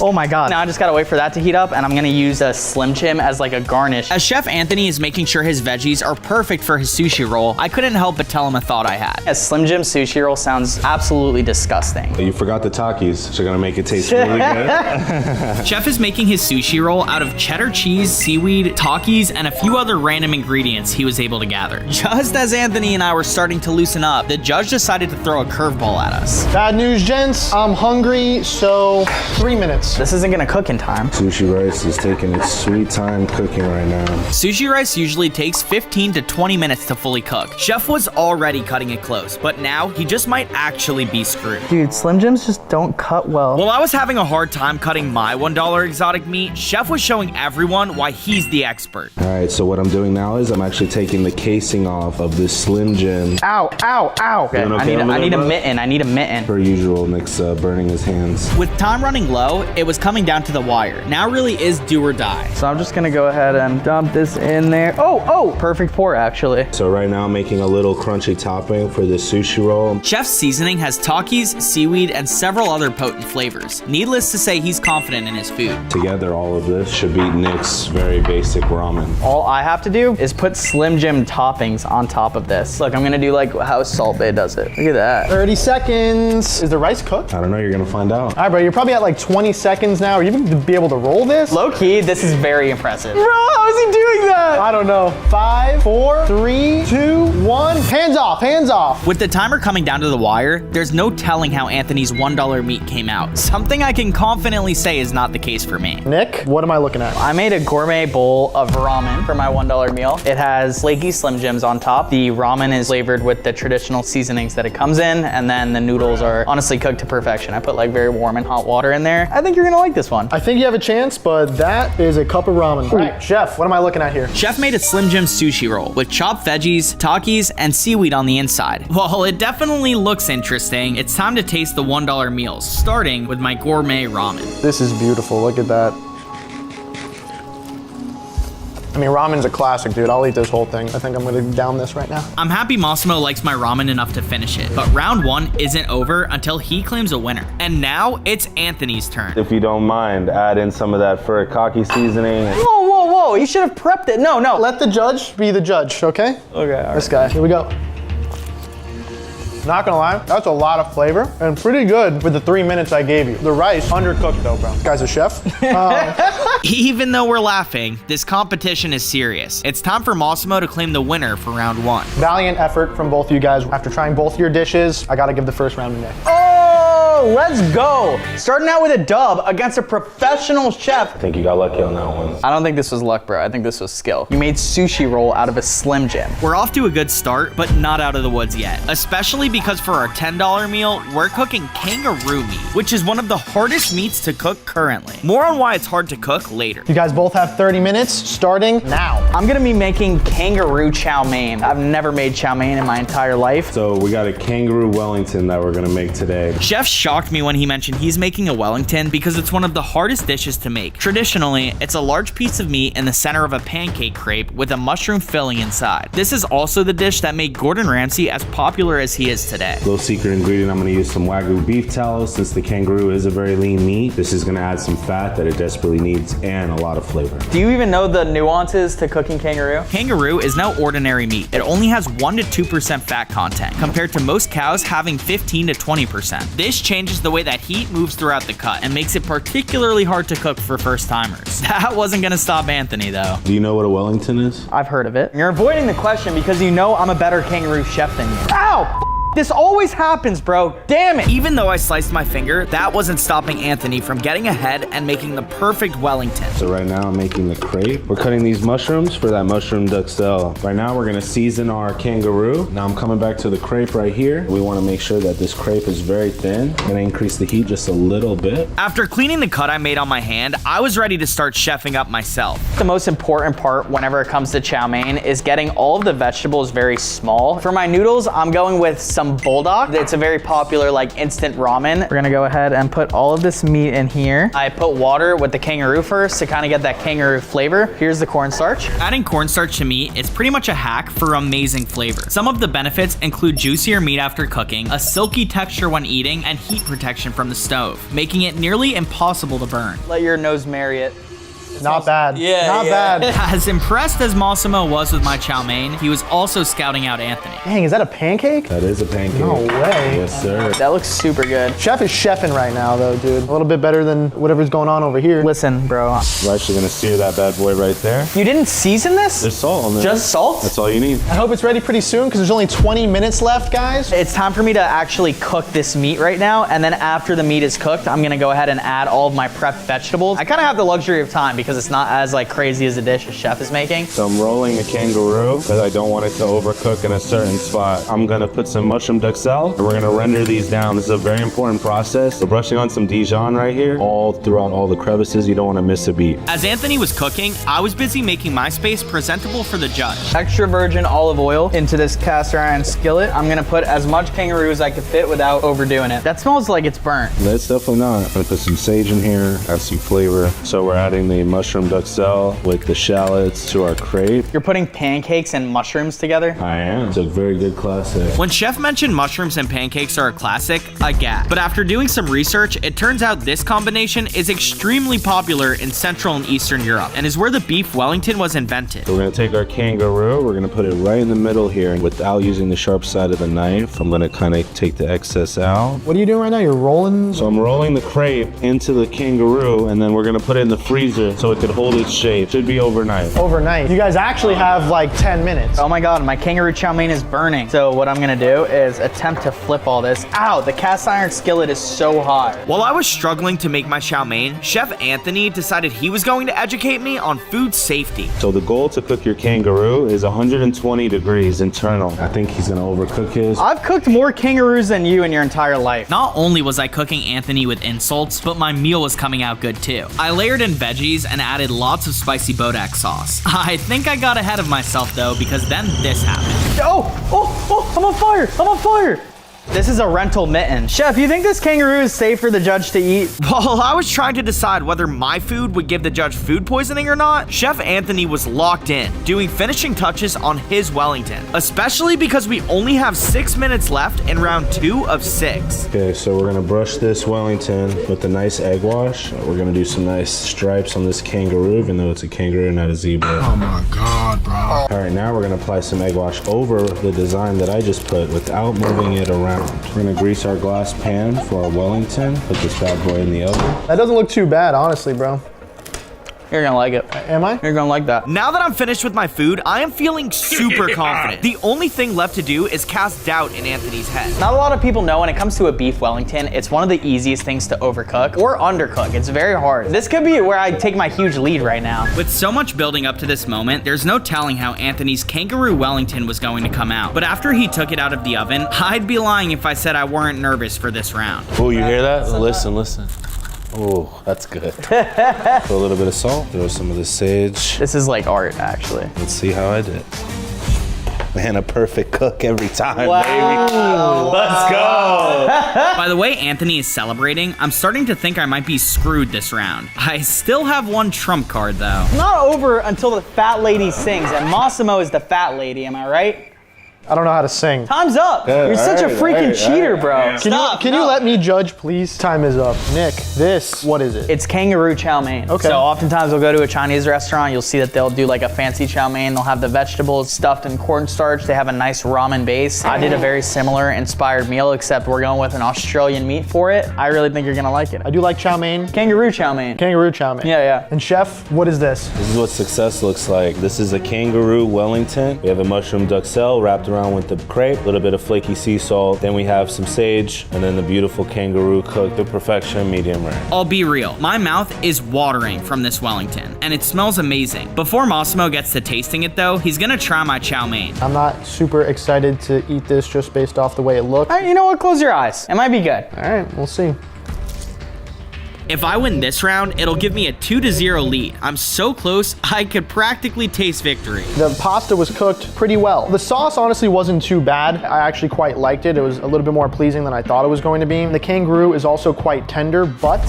Oh my god. Now I just gotta wait for that to heat up, and I'm gonna use a Slim Jim as like a garnish. As Chef Anthony is making sure his veggies are perfect for his sushi roll, I couldn't help but tell him a thought I had. A Slim Jim sushi roll sounds absolutely disgusting. You forgot the Takis, so you're gonna make it taste really good. Chef is making his sushi roll out of cheddar cheese, seaweed, Takis, and a few other random ingredients he was able to gather. Just as Anthony and I were starting to loosen up, the judge decided to throw a curveball at us. Bad news, gents. I'm hungry, so 3 minutes. minutes. This isn't gonna cook in time. Sushi rice is taking its sweet time cooking right now. Sushi rice usually takes 15 to 20 minutes to fully cook. Chef was already cutting it close, but now he just might actually be screwed. Dude, Slim Jims just don't cut well. While I was having a hard time cutting my $1 exotic meat, Chef was showing everyone why he's the expert. All right, so what I'm doing now is I'm actually taking the casing off of this Slim Jim. Ow, ow, ow. Okay, Doing okay I over need there, a bro? mitten. I need a mitten. Per usual, Nick's burning his hands. With time running low, it was coming down to the wire. Now really is do or die. So I'm just gonna go ahead and dump this in there. Oh, perfect pour actually. So right now I'm making a little crunchy topping for the sushi roll. Chef's seasoning has Takis, seaweed, and several other potent flavors. Needless to say, he's confident in his food. Together, all of this should beat Nick's very basic ramen. All I have to do is put Slim Jim toppings on top of this. Look, I'm gonna do like how Salt Bae does it. Look at that. 30 seconds. Is the rice cooked? I don't know, you're gonna find out. All right, bro, you're probably at like 20 seconds now. Are you gonna be able to roll this? Low key, this is very impressive. Bro, how is he doing that? I don't know. 5, 4, 3, 2, 1. Hands off, hands off. With the timer coming down to the wire, there's no telling how Anthony's $1 meat came out. Something I can confidently say is not the case for me. Nick, what am I looking at? I made a gourmet bowl of ramen for my $1 meal. It has flaky Slim Jims on top. The ramen is flavored with the traditional seasonings that it comes in, and then the noodles are honestly cooked to perfection. I put like very warm and hot water in there. I think you're gonna like this one. I think you have a chance, but that is a cup of ramen. All right, chef, what am I looking at here? Chef made a Slim Jim sushi roll with chopped veggies, Takis, and seaweed on the inside. While it definitely looks interesting, it's time to taste the $1 meals, starting with my gourmet ramen. This is beautiful, look at that. I mean, ramen's a classic, dude. I'll eat this whole thing. I think I'm gonna down this right now. I'm happy Massimo likes my ramen enough to finish it, but round one isn't over until he claims a winner. And now it's Anthony's turn. If you don't mind, add in some of that furikake seasoning. Whoa, whoa, whoa, you should have prepped it. No. Let the judge be the judge, okay? Okay, all right. This guy, here we go. Not gonna lie, that's a lot of flavor and pretty good with the 3 minutes I gave you. The rice, undercooked though, bro. This guy's a chef. Even though we're laughing, this competition is serious. It's time for Massimo to claim the winner for round one. Valiant effort from both of you guys. After trying both your dishes, I gotta give the first round to Nick. Oh, let's go. Starting out with a dub against a professional chef. I think you got lucky on that one. I don't think this was luck, bro. I think this was skill. You made sushi roll out of a Slim Jim. We're off to a good start, but not out of the woods yet. Especially because for our $10 meal, we're cooking kangaroo meat, which is one of the hardest meats to cook currently. More on why it's hard to cook later. You guys both have 30 minutes, starting now. I'm gonna be making kangaroo chow mein. I've never made chow mein in my entire life. So we got a kangaroo Wellington that we're gonna make today. Chef shocked me when he mentioned he's making a Wellington because it's one of the hardest dishes to make. Traditionally, it's a large piece of meat in the center of a pancake crepe with a mushroom filling inside. This is also the dish that made Gordon Ramsay as popular as he is today. Little secret ingredient, I'm gonna use some Wagyu beef tallow. Since the kangaroo is a very lean meat, this is gonna add some fat that it desperately needs and a lot of flavor. Do you even know the nuances to cooking kangaroo? Kangaroo is no ordinary meat. It only has 1 to 2% fat content, compared to most cows having 15 to 20%. This changes the way that heat moves throughout the cut and makes it particularly hard to cook for first timers. That wasn't gonna stop Anthony though. Do you know what a Wellington is? I've heard of it. You're avoiding the question because you know I'm a better kangaroo chef than you. Ow! This always happens, bro. Damn it. Even though I sliced my finger, that wasn't stopping Anthony from getting ahead and making the perfect Wellington. So right now I'm making the crepe. We're cutting these mushrooms for that mushroom duxelle. Right now we're gonna season our kangaroo. Now I'm coming back to the crepe right here. We wanna make sure that this crepe is very thin. I'm gonna increase the heat just a little bit. After cleaning the cut I made on my hand, I was ready to start chefing up myself. The most important part whenever it comes to chow mein is getting all of the vegetables very small. For my noodles, I'm going with some bulldog. It's a very popular like instant ramen. We're gonna go ahead and put all of this meat in here. I put water with the kangaroo first to kind of get that kangaroo flavor. Here's the cornstarch. Adding cornstarch to meat is pretty much a hack for amazing flavor. Some of the benefits include juicier meat after cooking, a silky texture when eating, and heat protection from the stove, making it nearly impossible to burn. Let your nose marry it. Not bad. Yeah, Not yeah. bad. As impressed as Massimo was with my chow mein, he was also scouting out Anthony. Dang, is that a pancake? That is a pancake. No way. Yes, sir. That looks super good. Chef is chefing right now, though, dude. A little bit better than whatever's going on over here. Listen, bro. We're actually gonna sear that bad boy right there. You didn't season this? There's salt on there. Just salt? That's all you need. I hope it's ready pretty soon because there's only 20 minutes left, guys. It's time for me to actually cook this meat right now, and then after the meat is cooked, I'm gonna go ahead and add all of my prepped vegetables. I kind of have the luxury of time because it's not as like crazy as a dish a chef is making. So I'm rolling a kangaroo because I don't want it to overcook in a certain spot. I'm gonna put some mushroom duxelle and we're gonna render these down. This is a very important process. We're brushing on some Dijon right here, all throughout all the crevices. You don't want to miss a beat. As Anthony was cooking, I was busy making my space presentable for the judge. Extra virgin olive oil into this cast iron skillet. I'm gonna put as much kangaroo as I could fit without overdoing it. That smells like it's burnt. That's definitely not. I'm gonna put some sage in here, add some flavor. So we're adding the mushroom duxelle with the shallots to our crepe. You're putting pancakes and mushrooms together? I am. It's a very good classic. When Chef mentioned mushrooms and pancakes are a classic, I gasped. But after doing some research, it turns out this combination is extremely popular in Central and Eastern Europe and is where the beef Wellington was invented. So we're gonna take our kangaroo, we're gonna put it right in the middle here. Without using the sharp side of the knife, I'm gonna kind of take the excess out. What are you doing right now? You're rolling? So I'm rolling the crepe into the kangaroo and then we're gonna put it in the freezer so it could hold its shape. Should be overnight. Overnight. You guys actually have like 10 minutes. Oh my god, my kangaroo chow mein is burning. So what I'm gonna do is attempt to flip all this. Ow, the cast iron skillet is so hot. While I was struggling to make my chow mein, Chef Anthony decided he was going to educate me on food safety. So the goal to cook your kangaroo is 120 degrees internal. I think he's gonna overcook his. I've cooked more kangaroos than you in your entire life. Not only was I cooking Anthony with insults, but my meal was coming out good too. I layered in veggies and added lots of spicy bodak sauce. I think I got ahead of myself though, because then this happened. Oh, I'm on fire, I'm on fire. This is a rental mitten. Chef, you think this kangaroo is safe for the judge to eat? While I was trying to decide whether my food would give the judge food poisoning or not, Chef Anthony was locked in, doing finishing touches on his Wellington, especially because we only have 6 minutes left in round 2 of 6. Okay, so we're gonna brush this Wellington with a nice egg wash. We're gonna do some nice stripes on this kangaroo, even though it's a kangaroo, not a zebra. Oh my God, bro. All right, now we're gonna apply some egg wash over the design that I just put without moving it around. We're gonna grease our glass pan for our Wellington. Put this bad boy in the oven. That doesn't look too bad, honestly, bro. You're gonna like it. Am I? You're gonna like that. Now that I'm finished with my food, I am feeling super confident. The only thing left to do is cast doubt in Anthony's head. Not a lot of people know when it comes to a beef Wellington, it's one of the easiest things to overcook or undercook. It's very hard. This could be where I take my huge lead right now. With so much building up to this moment, there's no telling how Anthony's kangaroo Wellington was going to come out. But after he took it out of the oven, I'd be lying if I said I weren't nervous for this round. Oh, you hear that? Listen, listen. Oh, that's good. Put a little bit of salt, throw some of the sage. This is like art, actually. Let's see how I did. Man, a perfect cook every time, Wow. baby. Let's go. By the way Anthony is celebrating, I'm starting to think I might be screwed this round. I still have one trump card though. Not over until the fat lady sings, and Massimo is the fat lady, am I right? I don't know how to sing. Time's up. You're such a freaking cheater, bro. Can you let me judge, please? Time is up. Nick, this, what is it? It's kangaroo chow mein. Okay. So oftentimes we'll go to a Chinese restaurant, you'll see that they'll do like a fancy chow mein. They'll have the vegetables stuffed in cornstarch. They have a nice ramen base. I did a very similar inspired meal, except we're going with an Australian meat for it. I really think you're gonna like it. I do like chow mein. Kangaroo chow mein. Kangaroo chow mein. Yeah, yeah. And chef, what is this? This is what success looks like. This is a kangaroo Wellington. We have a mushroom duxelle wrapped around with the crepe, a little bit of flaky sea salt. Then we have some sage, and then the beautiful kangaroo cooked to perfection, medium rare. I'll be real, my mouth is watering from this Wellington, and it smells amazing. Before Massimo gets to tasting it though, he's gonna try my chow mein. I'm not super excited to eat this just based off the way it looks. All right, you know what? Close your eyes. It might be good. All right, we'll see. If I win this round, it'll give me a 2-0 lead. I'm so close, I could practically taste victory. The pasta was cooked pretty well. The sauce honestly wasn't too bad. I actually quite liked it. It was a little bit more pleasing than I thought it was going to be. The kangaroo is also quite tender, but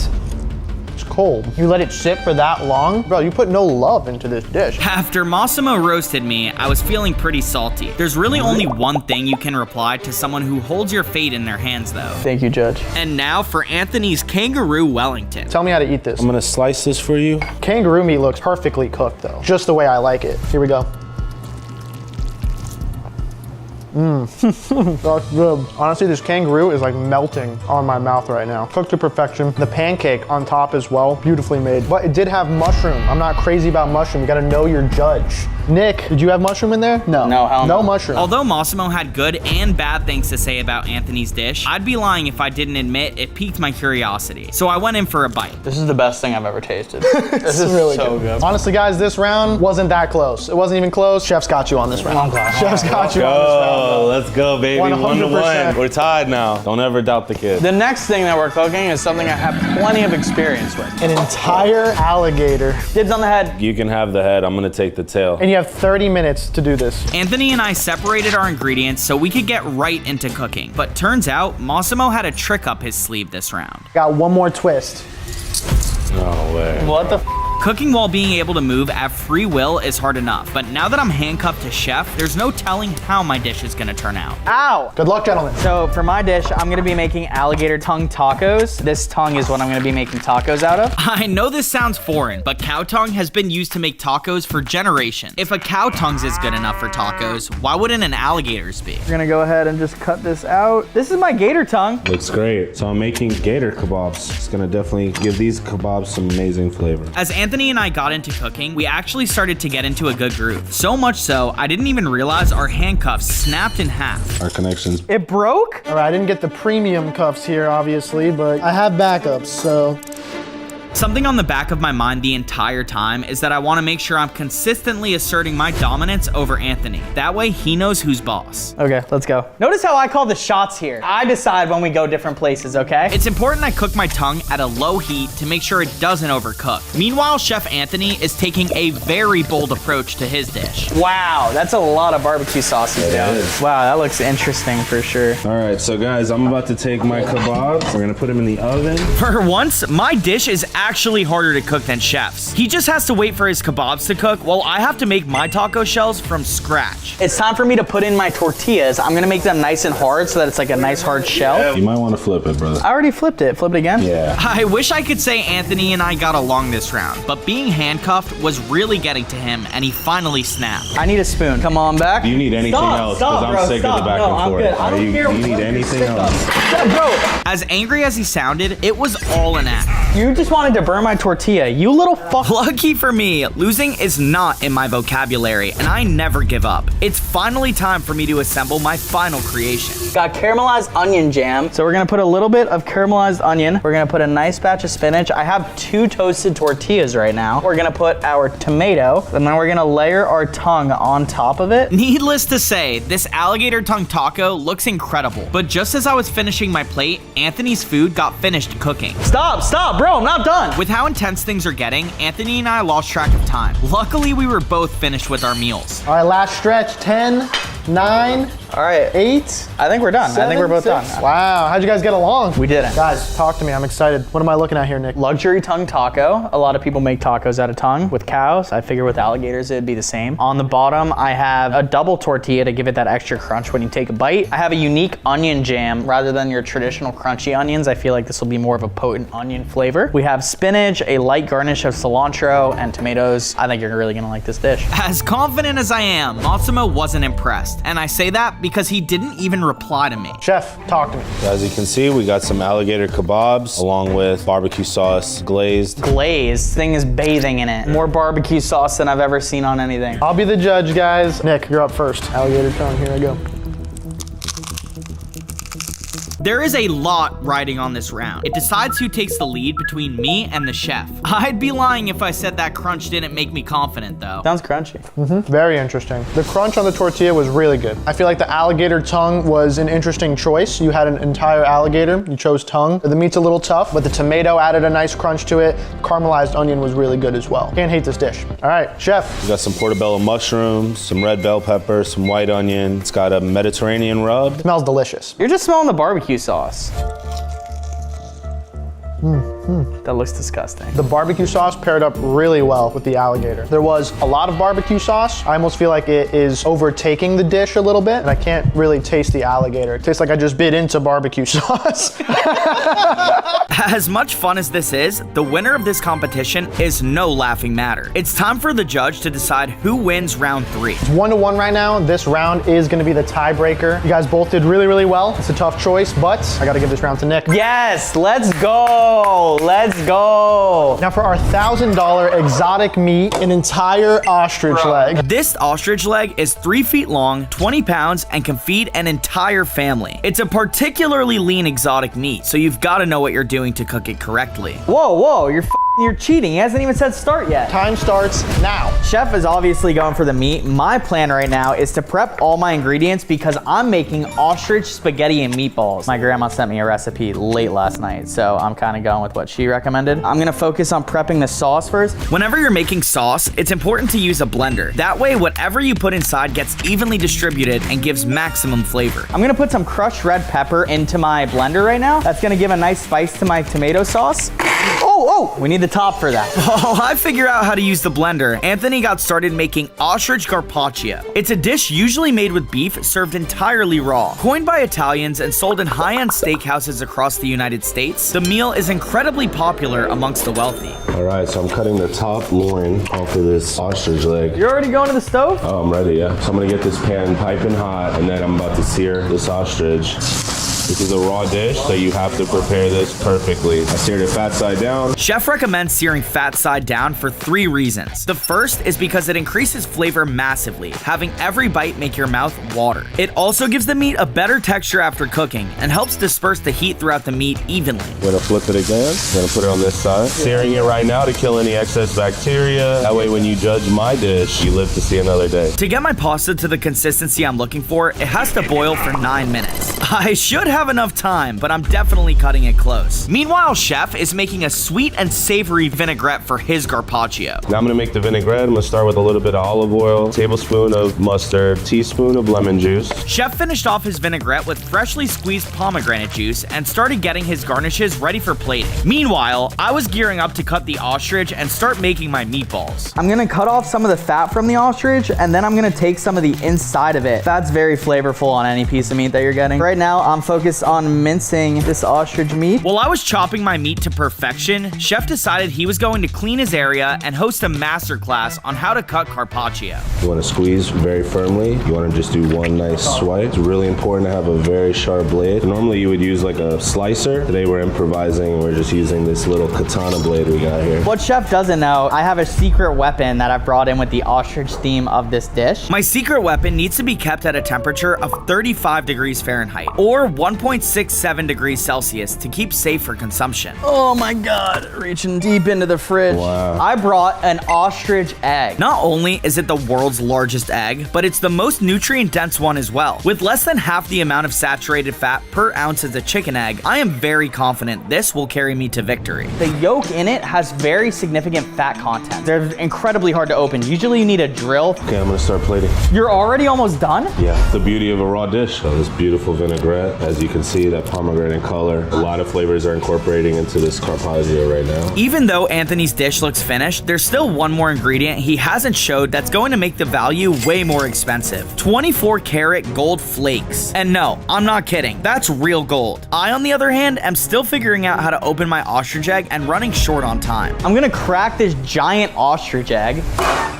It's cold. You let it sit for that long? Bro, you put no love into this dish. After Massimo roasted me, I was feeling pretty salty. There's really only one thing you can reply to someone who holds your fate in their hands, though. Thank you, Judge. And now for Anthony's Kangaroo Wellington. Tell me how to eat this. I'm gonna slice this for you. Kangaroo meat looks perfectly cooked though. Just the way I like it. Here we go. That's good. Honestly, this kangaroo is like melting on my mouth right now. Cooked to perfection. The pancake on top as well, beautifully made. But it did have mushroom. I'm not crazy about mushroom. You gotta know your judge. Nick, did you have mushroom in there? No. No, hell no. No mushroom. Although Massimo had good and bad things to say about Anthony's dish, I'd be lying if I didn't admit it piqued my curiosity. So I went in for a bite. This is the best thing I've ever tasted. This is really so good. Honestly, guys, this round wasn't that close. It wasn't even close. Chef's got you on this round. Chef's got you on this round. Oh, let's go, baby. 100%. 1-1. We're tied now. Don't ever doubt the kid. The next thing that we're cooking is something I have plenty of experience with. An entire alligator. Dibs on the head. You can have the head. I'm gonna take the tail. And you have 30 minutes to do this. Anthony and I separated our ingredients so we could get right into cooking. But turns out, Massimo had a trick up his sleeve this round. Got one more twist. No way. What the Cooking while being able to move at free will is hard enough, but now that I'm handcuffed to chef, there's no telling how my dish is gonna turn out. Ow! Good luck, gentlemen. So for my dish, I'm gonna be making alligator tongue tacos. This tongue is what I'm gonna be making tacos out of. I know this sounds foreign, but cow tongue has been used to make tacos for generations. If a cow tongue's is good enough for tacos, why wouldn't an alligator's be? We're gonna go ahead and just cut this out. This is my gator tongue. Looks great. So I'm making gator kebabs. It's gonna definitely give these kebabs some amazing flavor. As Anthony and I got into cooking, we actually started to get into a good groove. So much so, I didn't even realize our handcuffs snapped in half. Our connections. It broke? All right, I didn't get the premium cuffs here, obviously, but I have backups, so. Something on the back of my mind the entire time is that I want to make sure I'm consistently asserting my dominance over Anthony. That way he knows who's boss. Okay, let's go. Notice how I call the shots here. I decide when we go different places, okay? It's important I cook my tongue at a low heat to make sure it doesn't overcook. Meanwhile, Chef Anthony is taking a very bold approach to his dish. Wow, that's a lot of barbecue sauces, dude. Wow, that looks interesting for sure. All right, so guys, I'm about to take my kebabs. We're gonna put them in the oven. For once, my dish is actually harder to cook than Chef's. He just has to wait for his kebabs to cook while I have to make my taco shells from scratch. It's time for me to put in my tortillas. I'm gonna make them nice and hard so that it's like a nice hard shell. You might want to flip it, brother. I already flipped it. Flip it again? Yeah. I wish I could say Anthony and I got along this round, but being handcuffed was really getting to him and he finally snapped. I need a spoon. Come on back. Do you need anything else? Because I'm sick of the back and forth. You need anything else? Bro, As angry as he sounded, it was all an act. you just wanted to burn my tortilla. You little fuck. Lucky for me, losing is not in my vocabulary, and I never give up. It's finally time for me to assemble my final creation. Got caramelized onion jam. So we're gonna put a little bit of caramelized onion. We're gonna put a nice batch of spinach. I have 2 toasted tortillas right now. We're gonna put our tomato, and then we're gonna layer our tongue on top of it. Needless to say, this alligator tongue taco looks incredible, but just as I was finishing my plate, Anthony's food got finished cooking. Stop, bro, I'm not done. With how intense things are getting, Anthony and I lost track of time. Luckily, we were both finished with our meals. All right, last stretch. 10, 9, All right, 8. I think we're done. I think we're both 6. done. Wow, how'd you guys get along? We didn't. Guys, talk to me. I'm excited. What am I looking at here, Nick? Luxury tongue taco. A lot of people make tacos out of tongue with cows. I figure with alligators it'd be the same. On the bottom, I have a double tortilla to give it that extra crunch when you take a bite. I have a unique onion jam rather than your traditional crunchy onions. I feel like this will be more of a potent onion flavor. We have spinach, a light garnish of cilantro, and tomatoes. I think you're really gonna like this dish. As confident as I am, Massimo wasn't impressed, and I say that because he didn't even reply to me. Chef, talk to me. As you can see, we got some alligator kebabs along with barbecue sauce glazed. Glaze. Thing is bathing in it. More barbecue sauce than I've ever seen on anything. I'll be the judge, guys. Nick, you're up first. Alligator tongue, here I go. There is a lot riding on this round. It decides who takes the lead between me and the chef. I'd be lying if I said that crunch didn't make me confident, though. Sounds crunchy. Very interesting. The crunch on the tortilla was really good. I feel like the alligator tongue was an interesting choice. You had an entire alligator, you chose tongue. The meat's a little tough, but the tomato added a nice crunch to it. Caramelized onion was really good as well. Can't hate this dish. All right, chef. We got some portobello mushrooms, some red bell pepper, some white onion. It's got a Mediterranean rub. Smells delicious. You're just smelling the barbecue sauce. That looks disgusting. The barbecue sauce paired up really well with the alligator. There was a lot of barbecue sauce. I almost feel like it is overtaking the dish a little bit, and I can't really taste the alligator. It tastes like I just bit into barbecue sauce. As much fun as this is, the winner of this competition is no laughing matter. It's time for the judge to decide who wins round 3. It's 1-1 right now. This round is gonna be the tiebreaker. You guys both did really, really well. It's a tough choice, but I gotta give this round to Nick. Yes, let's go. Let's go. Now for our $1,000 exotic meat, an entire ostrich leg. This ostrich leg is 3 feet long, 20 pounds, and can feed an entire family. It's a particularly lean exotic meat, so you've got to know what you're doing to cook it correctly. Whoa, you're cheating. He hasn't even said start yet. Time starts now. Chef is obviously going for the meat. My plan right now is to prep all my ingredients because I'm making ostrich spaghetti and meatballs. My grandma sent me a recipe late last night, so I'm kind of going with what she recommended. I'm gonna focus on prepping the sauce first. Whenever you're making sauce, it's important to use a blender. That way, whatever you put inside gets evenly distributed and gives maximum flavor. I'm gonna put some crushed red pepper into my blender right now. That's gonna give a nice spice to my tomato sauce. Oh, we need the top for that. While I figure out how to use the blender, Anthony got started making ostrich carpaccio. It's a dish usually made with beef served entirely raw. Coined by Italians and sold in high-end steakhouses across the United States, the meal is incredibly popular amongst the wealthy. All right, so I'm cutting the top loin off of this ostrich leg. You're already going to the stove? Oh, I'm ready, yeah. So I'm gonna get this pan piping hot, and then I'm about to sear this ostrich. This is a raw dish, so you have to prepare this perfectly. I seared it fat side down. Chef recommends searing fat side down for 3 reasons. The first is because it increases flavor massively, having every bite make your mouth water. It also gives the meat a better texture after cooking and helps disperse the heat throughout the meat evenly. I'm gonna flip it again. I'm gonna put it on this side. Searing it right now to kill any excess bacteria. That way when you judge my dish, you live to see another day. To get my pasta to the consistency I'm looking for, it has to boil for 9 minutes. I should have enough time, but I'm definitely cutting it close. Meanwhile, Chef is making a sweet and savory vinaigrette for his carpaccio. Now I'm gonna make the vinaigrette. I'm gonna start with a little bit of olive oil, tablespoon of mustard, teaspoon of lemon juice. Chef finished off his vinaigrette with freshly squeezed pomegranate juice and started getting his garnishes ready for plating. Meanwhile, I was gearing up to cut the ostrich and start making my meatballs. I'm gonna cut off some of the fat from the ostrich, and then I'm gonna take some of the inside of it. Fat's very flavorful on any piece of meat that you're getting. Right now, I'm focused on mincing this ostrich meat. While I was chopping my meat to perfection, Chef decided he was going to clean his area and host a masterclass on how to cut carpaccio. You want to squeeze very firmly. You want to just do one nice swipe. It's really important to have a very sharp blade. Normally you would use like a slicer. Today we're improvising. We're just using this little katana blade we got here. What Chef doesn't know, I have a secret weapon that I brought in with the ostrich theme of this dish. My secret weapon needs to be kept at a temperature of 35 degrees Fahrenheit or 1.67 degrees Celsius to keep safe for consumption. Oh my God, reaching deep into the fridge. Wow. I brought an ostrich egg. Not only is it the world's largest egg, but it's the most nutrient-dense one as well. With less than half the amount of saturated fat per ounce as a chicken egg, I am very confident this will carry me to victory. The yolk in it has very significant fat content. They're incredibly hard to open. Usually you need a drill. Okay, I'm gonna start plating. You're already almost done? Yeah, the beauty of a raw dish. So this beautiful vinaigrette, as you can see, that pomegranate color. A lot of flavors are incorporating into this carpaccio right now. Even though Anthony's dish looks finished, there's still one more ingredient he hasn't showed that's going to make the value way more expensive. 24 karat gold flakes. And no, I'm not kidding. That's real gold. I, on the other hand, am still figuring out how to open my ostrich egg and running short on time. I'm gonna crack this giant ostrich egg.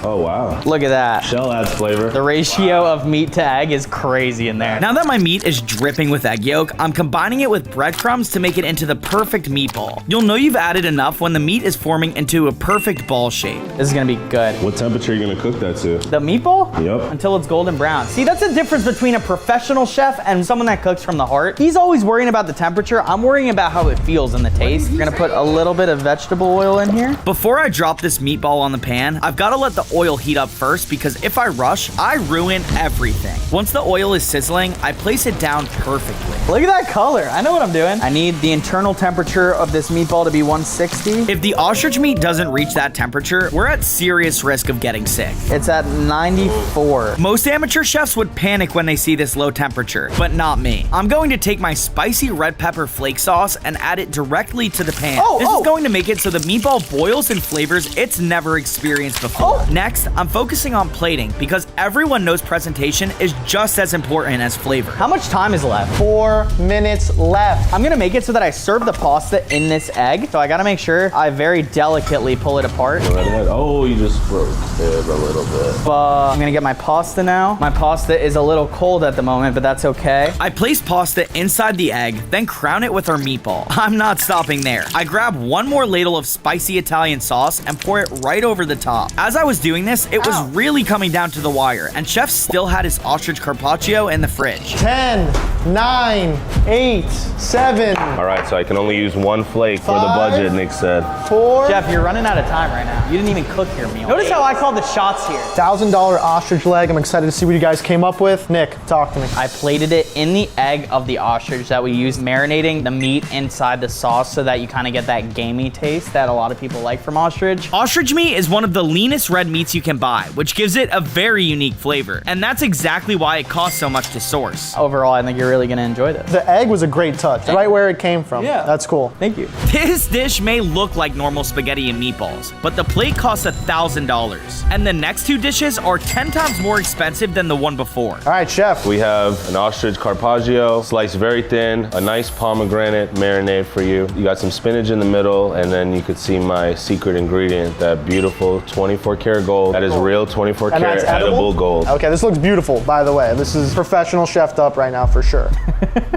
Oh, wow. Look at that. Shell adds flavor. The ratio of meat to egg is crazy in there. Now that my meat is dripping with egg yolk, I'm combining it with breadcrumbs to make it into the perfect meatball. You'll know you've added enough when the meat is forming into a perfect ball shape. This is gonna be good. What temperature are you gonna cook that to? The meatball? Yep. Until it's golden brown. See, that's the difference between a professional chef and someone that cooks from the heart. He's always worrying about the temperature. I'm worrying about how it feels in the taste. We're gonna put a little bit of vegetable oil in here. Before I drop this meatball on the pan, I've got to let the oil heat up first because if I rush, I ruin everything. Once the oil is sizzling, I place it down perfectly. Look at that color. I know what I'm doing. I need the internal temperature of this meatball to be 160. If the ostrich meat doesn't reach that temperature, we're at serious risk of getting sick. It's at 94. Most amateur chefs would panic when they see this low temperature, but not me. I'm going to take my spicy red pepper flake sauce and add it directly to the pan. This is going to make it so the meatball boils and flavors it's never experienced before. Next, I'm focusing on plating because everyone knows presentation is just as important as flavor. How much time is left? 4 minutes left. I'm gonna make it so that I serve the pasta in this egg. So I gotta make sure I very delicately pull it apart. Oh, you just broke it a little bit. I'm gonna get my pasta now. My pasta is a little cold at the moment, but that's okay. I place pasta inside the egg, then crown it with our meatball. I'm not stopping there. I grab one more ladle of spicy Italian sauce and pour it right over the top. As I was doing this, it was really coming down to the wire, and Chef still had his ostrich carpaccio in the fridge. 10, 9, 8, 7. All right, so I can only use one flake for the budget, Nick said. 4. Jeff, you're running out of time right now. You didn't even cook your meal. Notice how I call the shots here. $1,000 ostrich leg. I'm excited to see what you guys came up with. Nick, talk to me. I plated it in the egg of the ostrich that we used, marinating the meat inside the sauce so that you kind of get that gamey taste that a lot of people like from ostrich. Ostrich meat is one of the leanest red meats you can buy, which gives it a very unique flavor. And that's exactly why it costs so much to source. Overall, I think you're really gonna enjoy this. The egg was a great touch, right where it came from. Yeah. That's cool. Thank you. This dish may look like normal spaghetti and meatballs, but the plate costs $1,000. And the next two dishes are 10 times more expensive than the one before. All right, chef. We have an ostrich carpaccio, sliced very thin, a nice pomegranate marinade for you. You got some spinach in the middle, and then you could see my secret ingredient, that beautiful 24 karat gold. That is real 24 And karat that's edible gold. Okay, this looks beautiful, by the way. This is professional chefed up right now for sure.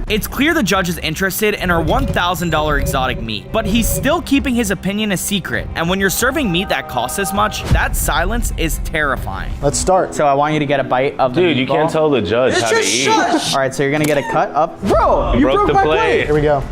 It's clear the judge is interested in our $1,000 exotic meat, but he's still keeping his opinion a secret. And when you're serving meat that costs this much, that silence is terrifying. Let's start. So I want you to get a bite of the Dude, you meatball. can't tell the judge how to eat. All right, so you're gonna get a cut up. Bro, you broke the my plate. Here we go.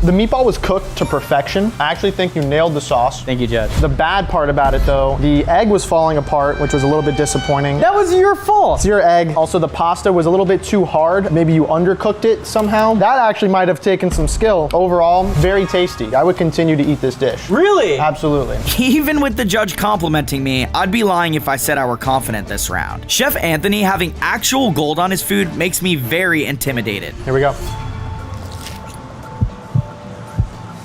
The meatball was cooked to perfection. I actually think you nailed the sauce. Thank you, Judge. The bad part about it though, the egg was falling apart, which was a little bit disappointing. That was your fault. It's your egg. Also, the pasta was a little bit too hard. Maybe you undercooked it somehow. That actually might have taken some skill. Overall, very tasty. I would continue to eat this dish. Really? Absolutely. Even with the judge complimenting me, I'd be lying if I said I were confident this round. Chef Anthony having actual gold on his food makes me very intimidated. Here we go.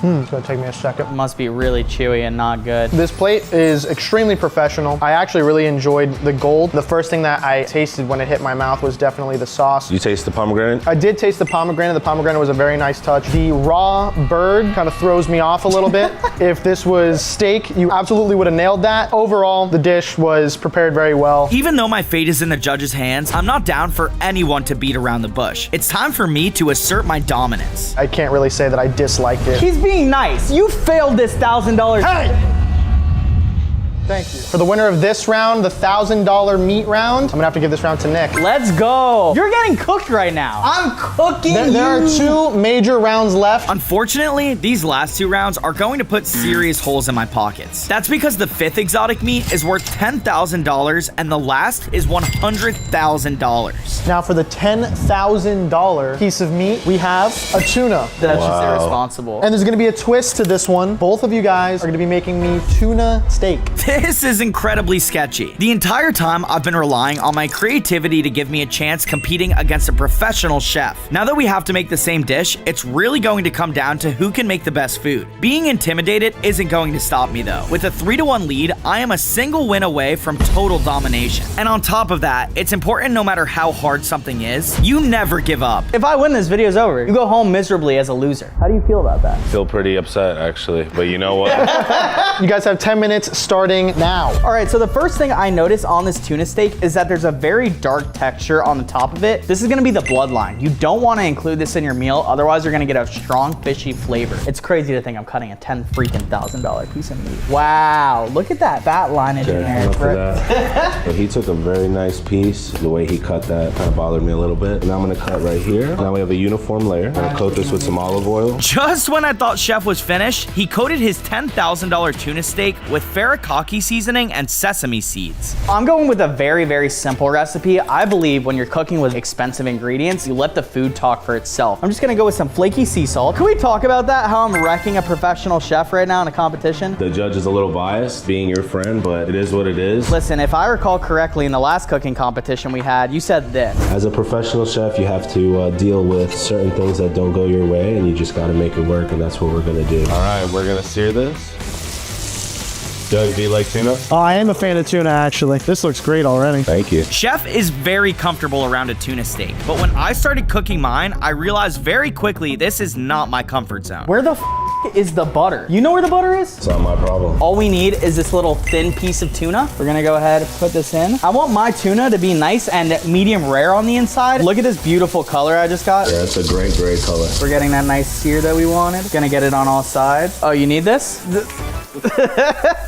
It's gonna take me a second. Must be really chewy and not good. This plate is extremely professional. I actually really enjoyed the gold. The first thing that I tasted when it hit my mouth was definitely the sauce. You taste the pomegranate? I did taste the pomegranate. The pomegranate was a very nice touch. The raw bird kind of throws me off a little bit. If this was steak, you absolutely would have nailed that. Overall, the dish was prepared very well. Even though my fate is in the judge's hands, I'm not down for anyone to beat around the bush. It's time for me to assert my dominance. I can't really say that I disliked it. He's being nice. You failed this $1,000. Hey! Thank you. For the winner of this round, the $1,000 meat round, I'm gonna have to give this round to Nick. Let's go. You're getting cooked right now. I'm cooking There are two major rounds left. Unfortunately, these last two rounds are going to put serious holes in my pockets. That's because the fifth exotic meat is worth $10,000 and the last is $100,000. Now for the $10,000 piece of meat, we have a tuna. That's just irresponsible. And there's gonna be a twist to this one. Both of you guys are gonna be making me tuna steak. This is incredibly sketchy. The entire time I've been relying on my creativity to give me a chance competing against a professional chef. Now that we have to make the same dish, it's really going to come down to who can make the best food. Being intimidated isn't going to stop me though. With a 3-1 lead, I am a single win away from total domination. And on top of that, it's important no matter how hard something is, you never give up. If I win, this video's over. You go home miserably as a loser. How do you feel about that? I feel pretty upset actually, but you know what? You guys have 10 minutes starting now. All right, so the first thing I notice on this tuna steak is that there's a very dark texture on the top of it. This is gonna be the bloodline. You don't wanna include this in your meal, otherwise you're gonna get a strong fishy flavor. It's crazy to think I'm cutting a $10,000 piece of meat. Wow, look at that fat lineage in there. But he took a very nice piece. The way he cut that kind of bothered me a little bit. Now I'm gonna cut right here. Now we have a uniform layer. I'm gonna coat this with some olive oil. Just when I thought Chef was finished, he coated his $10,000 tuna steak with Farikaki teriyaki seasoning and sesame seeds. I'm going with a very, very simple recipe. I believe when you're cooking with expensive ingredients, you let the food talk for itself. I'm just gonna go with some flaky sea salt. Can we talk about that? How I'm wrecking a professional chef right now in a competition? The judge is a little biased, being your friend, but it is what it is. Listen, if I recall correctly, in the last cooking competition we had, you said this. As a professional chef, you have to deal with certain things that don't go your way, and you just got to make it work, and that's what we're gonna do. All right, we're gonna sear this. Doug, do you like tuna? Oh, I am a fan of tuna, actually. This looks great already. Thank you. Chef is very comfortable around a tuna steak, but when I started cooking mine, I realized very quickly this is not my comfort zone. Where the is the butter? You know where the butter is? It's not my problem. All we need is this little thin piece of tuna. We're gonna go ahead and put this in. I want my tuna to be nice and medium rare on the inside. Look at this beautiful color I just got. Yeah, it's a great gray color. We're getting that nice sear that we wanted. Gonna get it on all sides. Oh, you need this?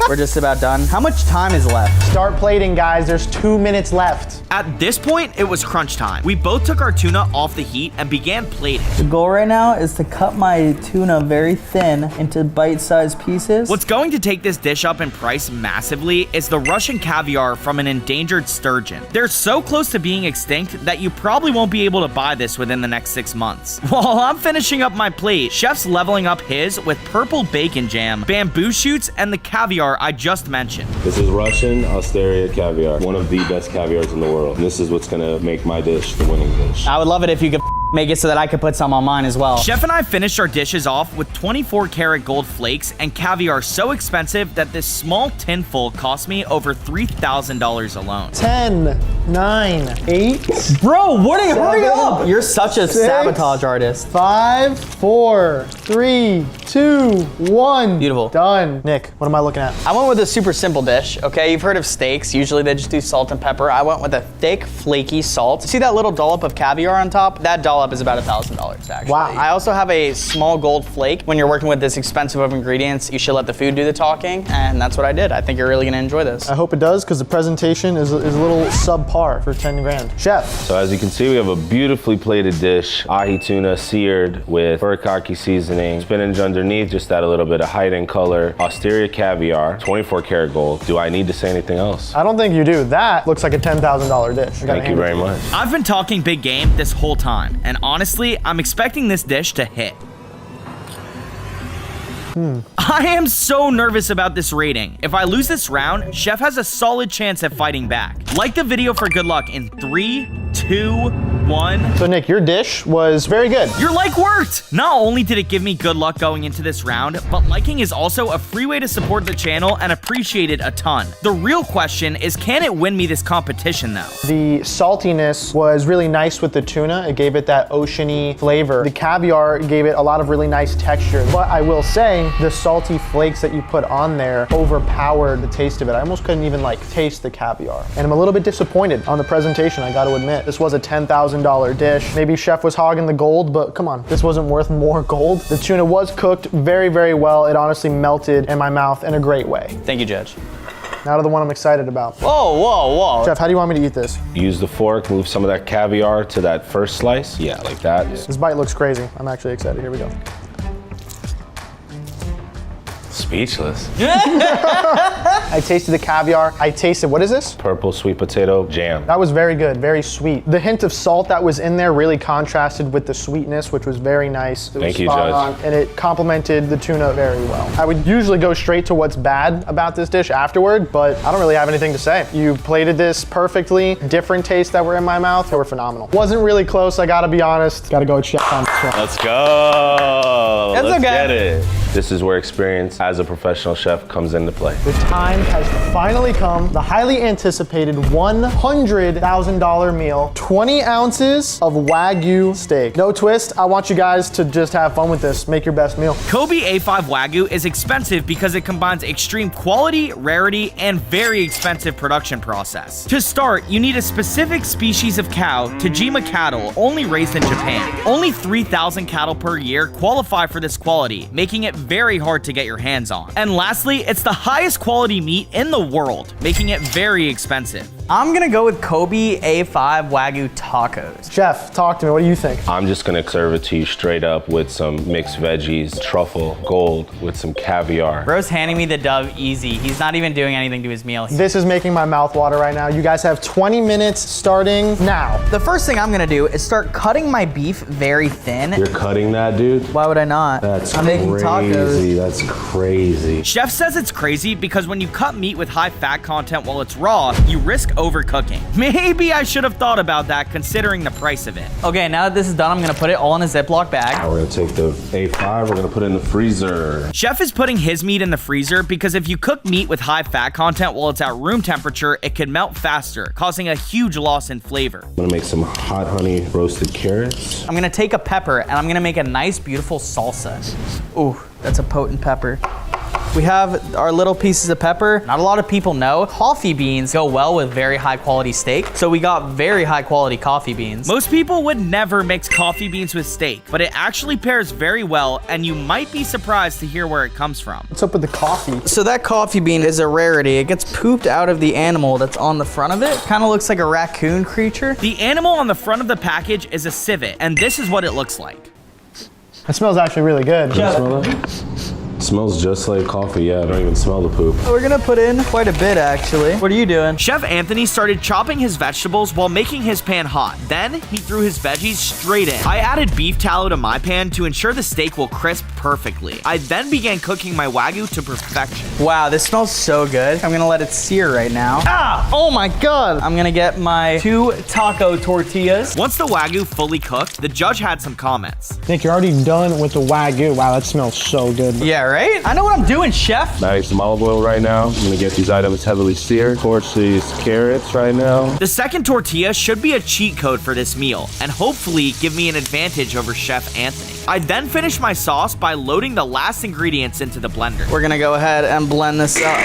We're just about done. How much time is left? Start plating, guys. There's 2 minutes left. At this point, it was crunch time. We both took our tuna off the heat and began plating. The goal right now is to cut my tuna very thin into bite-sized pieces. What's going to take this dish up in price massively is the Russian caviar from an endangered sturgeon. They're so close to being extinct that you probably won't be able to buy this within the next 6 months. While I'm finishing up my plate, Chef's leveling up his with purple bacon jam, bamboo shoots, and the caviar I just mentioned. This is Russian Osteria caviar, one of the best caviars in the world. And this is what's gonna make my dish the winning dish. I would love it if you could make it so that I could put some on mine as well. Chef and I finished our dishes off with 24 karat gold flakes and caviar so expensive that this small tin full cost me over $3,000 alone. 10, 9, 8. Bro, what are you? Hurry 7, up! You're such a 6, sabotage artist. 5, 4, 3, 2, 1. Beautiful. Done. Nick, what am I looking at? I went with a super simple dish, okay? You've heard of steaks. Usually they just do salt and pepper. I went with a thick, flaky salt. See that little dollop of caviar on top? That dollop is about $1,000 actually. Wow. I also have a small gold flake. When you're working with this expensive of ingredients, you should let the food do the talking, and that's what I did. I think you're really gonna enjoy this. I hope it does, because the presentation is a little subpar for 10 grand. Chef. So as you can see, we have a beautifully plated dish, ahi tuna seared with teriyaki seasoning, spinach underneath, just add a little bit of height and color, Osteria caviar, 24 karat gold. Do I need to say anything else? I don't think you do. That looks like a $10,000 dish. Thank you very much. I've been talking big game this whole time, and honestly, I'm expecting this dish to hit. I am so nervous about this rating. If I lose this round, Chef has a solid chance at fighting back. Like the video for good luck in 3, 2, 1. So Nick, your dish was very good. Your like worked! Not only did it give me good luck going into this round, but liking is also a free way to support the channel and appreciate it a ton. The real question is, can it win me this competition though? The saltiness was really nice with the tuna. It gave it that oceany flavor. The caviar gave it a lot of really nice texture. But I will say, the salty flakes that you put on there overpowered the taste of it. I almost couldn't even taste the caviar. And I'm a little bit disappointed on the presentation, I gotta admit. This was a $10,000 dish. Maybe Chef was hogging the gold, but come on, this wasn't worth more gold. The tuna was cooked very, very well. It honestly melted in my mouth in a great way. Thank you, Judge. Now to the one I'm excited about. Whoa, whoa, whoa. Chef, how do you want me to eat this? Use the fork, move some of that caviar to that first slice. Yeah, like that. This bite looks crazy. I'm actually excited. Here we go. Speechless. I tasted the caviar. I tasted, what is this? Purple sweet potato jam. That was very good, very sweet. The hint of salt that was in there really contrasted with the sweetness, which was very nice. Thank you, Judge. And it complemented the tuna very well. I would usually go straight to what's bad about this dish afterward, but I don't really have anything to say. You plated this perfectly. Different tastes that were in my mouth, they were phenomenal. Wasn't really close, I gotta be honest. Gotta go with Chef on this one. Let's go. That's Let's okay. get it. This is where experience as a professional chef comes into play. The time has finally come. The highly anticipated $100,000 meal, 20 ounces of Wagyu steak. No twist, I want you guys to just have fun with this. Make your best meal. Kobe A5 Wagyu is expensive because it combines extreme quality, rarity, and very expensive production process. To start, you need a specific species of cow, Tajima cattle, only raised in Japan. Only 3,000 cattle per year qualify for this quality, making it very hard to get your hands on. And lastly, it's the highest quality meat in the world, making it very expensive. I'm gonna go with Kobe A5 Wagyu tacos. Chef, talk to me. What do you think? I'm just gonna serve it to you straight up with some mixed veggies, truffle, gold, with some caviar. Bro's handing me the dove easy. He's not even doing anything to his meal. This is making my mouth water right now. You guys have 20 minutes starting now. The first thing I'm gonna do is start cutting my beef very thin. You're cutting that, dude? Why would I not? That's I'm making tacos. crazy. That's crazy. Chef says it's crazy because when you cut meat with high fat content while it's raw, you risk overcooking. Maybe I should have thought about that considering the price of it. Okay, now that this is done, I'm gonna put it all in a Ziploc bag. Now we're gonna take the A5, we're gonna put it in the freezer. Chef is putting his meat in the freezer because if you cook meat with high fat content while it's at room temperature, it can melt faster, causing a huge loss in flavor. I'm gonna make some hot honey roasted carrots. I'm gonna take a pepper and I'm gonna make a nice, beautiful salsa. Ooh, that's a potent pepper. We have our little pieces of pepper. Not a lot of people know coffee beans go well with very high quality steak. So we got very high quality coffee beans. Most people would never mix coffee beans with steak, but it actually pairs very well, and you might be surprised to hear where it comes from. What's up with the coffee? So that coffee bean is a rarity. It gets pooped out of the animal that's on the front of it. Kind of looks like a raccoon creature. The animal on the front of the package is a civet, and this is what it looks like. It smells actually really good. Can you smell that? Smells just like coffee. Yeah, I don't even smell the poop. We're gonna put in quite a bit actually. What are you doing? Chef Anthony started chopping his vegetables while making his pan hot. Then he threw his veggies straight in. I added beef tallow to my pan to ensure the steak will crisp perfectly. I then began cooking my Wagyu to perfection. Wow, this smells so good. I'm gonna let it sear right now. Ah! Oh my God! I'm gonna get my 2 taco tortillas. Once the Wagyu fully cooked, the judge had some comments. Nick, you're already done with the Wagyu. Wow, that smells so good. Yeah, right? I know what I'm doing, chef. Adding some olive oil right now. I'm gonna get these items heavily seared. Torch these carrots right now. The second tortilla should be a cheat code for this meal, and hopefully give me an advantage over Chef Anthony. I then finished my sauce by loading the last ingredients into the blender. We're gonna go ahead and blend this up.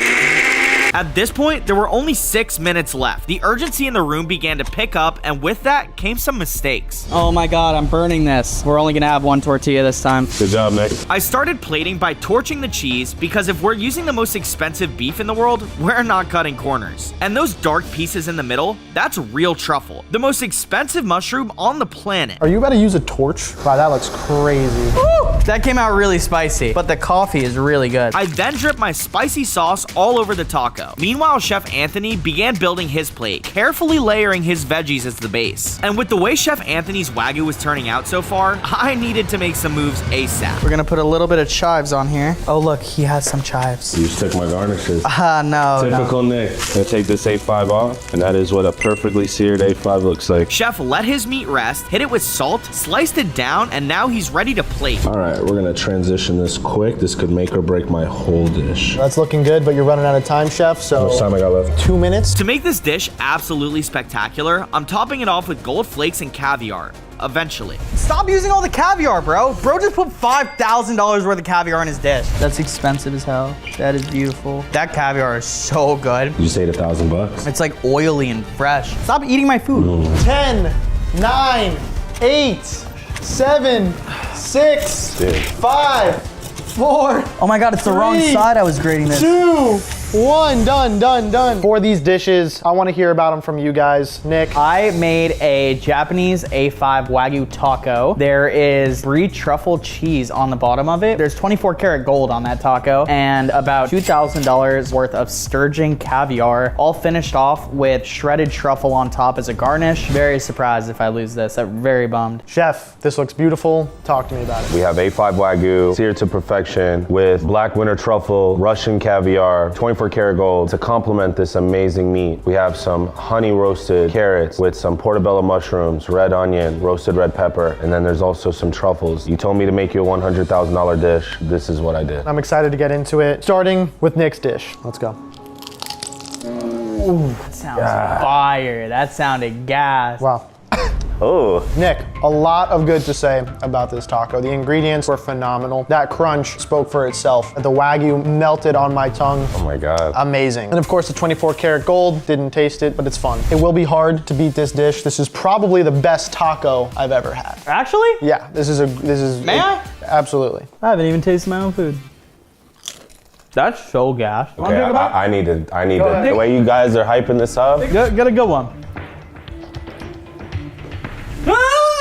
At this point, there were only 6 minutes left. The urgency in the room began to pick up, and with that came some mistakes. Oh my God, I'm burning this. We're only gonna have 1 tortilla this time. Good job, Nick. I started plating by torching the cheese because if we're using the most expensive beef in the world, we're not cutting corners. And those dark pieces in the middle, that's real truffle, the most expensive mushroom on the planet. Are you about to use a torch? Wow, that looks crazy. Woo! That came out really spicy, but the coffee is really good. I then dripped my spicy sauce all over the taco. Meanwhile, Chef Anthony began building his plate, carefully layering his veggies as the base. And with the way Chef Anthony's Wagyu was turning out so far, I needed to make some moves ASAP. We're gonna put a little bit of chives on here. Oh look, he has some chives. You took my garnishes. No. Typical Nick. I'm gonna take this A5 off, and that is what a perfectly seared A5 looks like. Chef let his meat rest, hit it with salt, sliced it down, and now he's ready to plate. All right, we're gonna transition this quick. This could make or break my whole dish. That's looking good, but you're running out of time, chef, so... How much time I got left? 2 minutes. To make this dish absolutely spectacular, I'm topping it off with gold flakes and caviar. Eventually. Stop using all the caviar, bro. Bro just put $5,000 worth of caviar in his dish. That's expensive as hell. That is beautiful. That caviar is so good. You just ate $1,000. It's like oily and fresh. Stop eating my food. 10, 9, 8, 7, 6, Dude. 5, 4. Oh my God, it's the wrong side I was grading this. 2, 1, done. For these dishes, I want to hear about them from you guys. Nick. I made a Japanese A5 Wagyu taco. There is brie truffle cheese on the bottom of it. There's 24 karat gold on that taco and about $2,000 worth of sturgeon caviar, all finished off with shredded truffle on top as a garnish. Very surprised if I lose this. I'm very bummed. Chef, this looks beautiful. Talk to me about it. We have A5 Wagyu, seared to perfection with black winter truffle, Russian caviar, 24 karat gold. To complement this amazing meat, we have some honey roasted carrots with some portobello mushrooms, red onion, roasted red pepper, and then there's also some truffles. You told me to make you a $100,000 dish. This is what I did. I'm excited to get into it, starting with Nick's dish. Let's go. Ooh, that sounds fire. That sounded gas. Wow. Oh. Nick, a lot of good to say about this taco. The ingredients were phenomenal. That crunch spoke for itself. The Wagyu melted on my tongue. Oh my God. Amazing. And of course the 24 karat gold, didn't taste it, but it's fun. It will be hard to beat this dish. This is probably the best taco I've ever had. Actually? Yeah, this is. May I? Absolutely. I haven't even tasted my own food. That's so gas. Okay, I need it. The way you guys are hyping this up. Get a good one.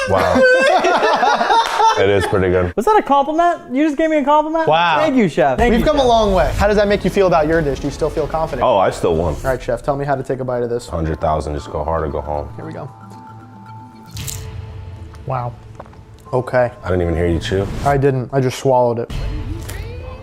Wow. It is pretty good. Was that a compliment? You just gave me a compliment? Wow. Thank you, Chef. We've come a long way. How does that make you feel about your dish? Do you still feel confident? Oh, I still won. All right, Chef, tell me how to take a bite of this. 100,000, just go hard or go home. Here we go. Wow. Okay. I didn't even hear you chew. I didn't. I just swallowed it.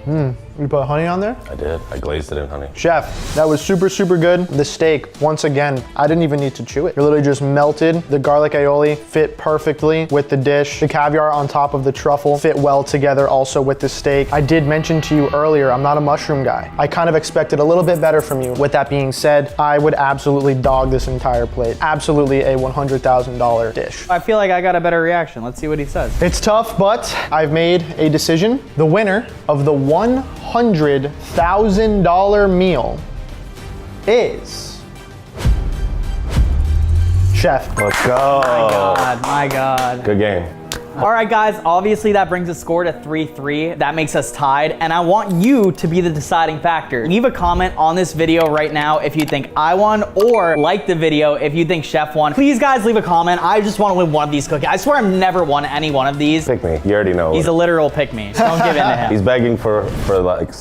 You put honey on there? I did. I glazed it in honey. Chef, that was super, super good. The steak, once again, I didn't even need to chew it. It literally just melted. The garlic aioli fit perfectly with the dish. The caviar on top of the truffle fit well together also with the steak. I did mention to you earlier, I'm not a mushroom guy. I kind of expected a little bit better from you. With that being said, I would absolutely dog this entire plate. Absolutely a $100,000 dish. I feel like I got a better reaction. Let's see what he says. It's tough, but I've made a decision. The winner of the $100,000 meal is Chef. Let's go. My God. Good game. All right, guys, obviously that brings the score to 3-3. That makes us tied, and I want you to be the deciding factor. Leave a comment on this video right now if you think I won, or like the video if you think Chef won. Please, guys, leave a comment. I just want to win one of these cookies. I swear I've never won any one of these. Pick me. You already know. He's a literal pick me. Don't give in to him. He's begging for like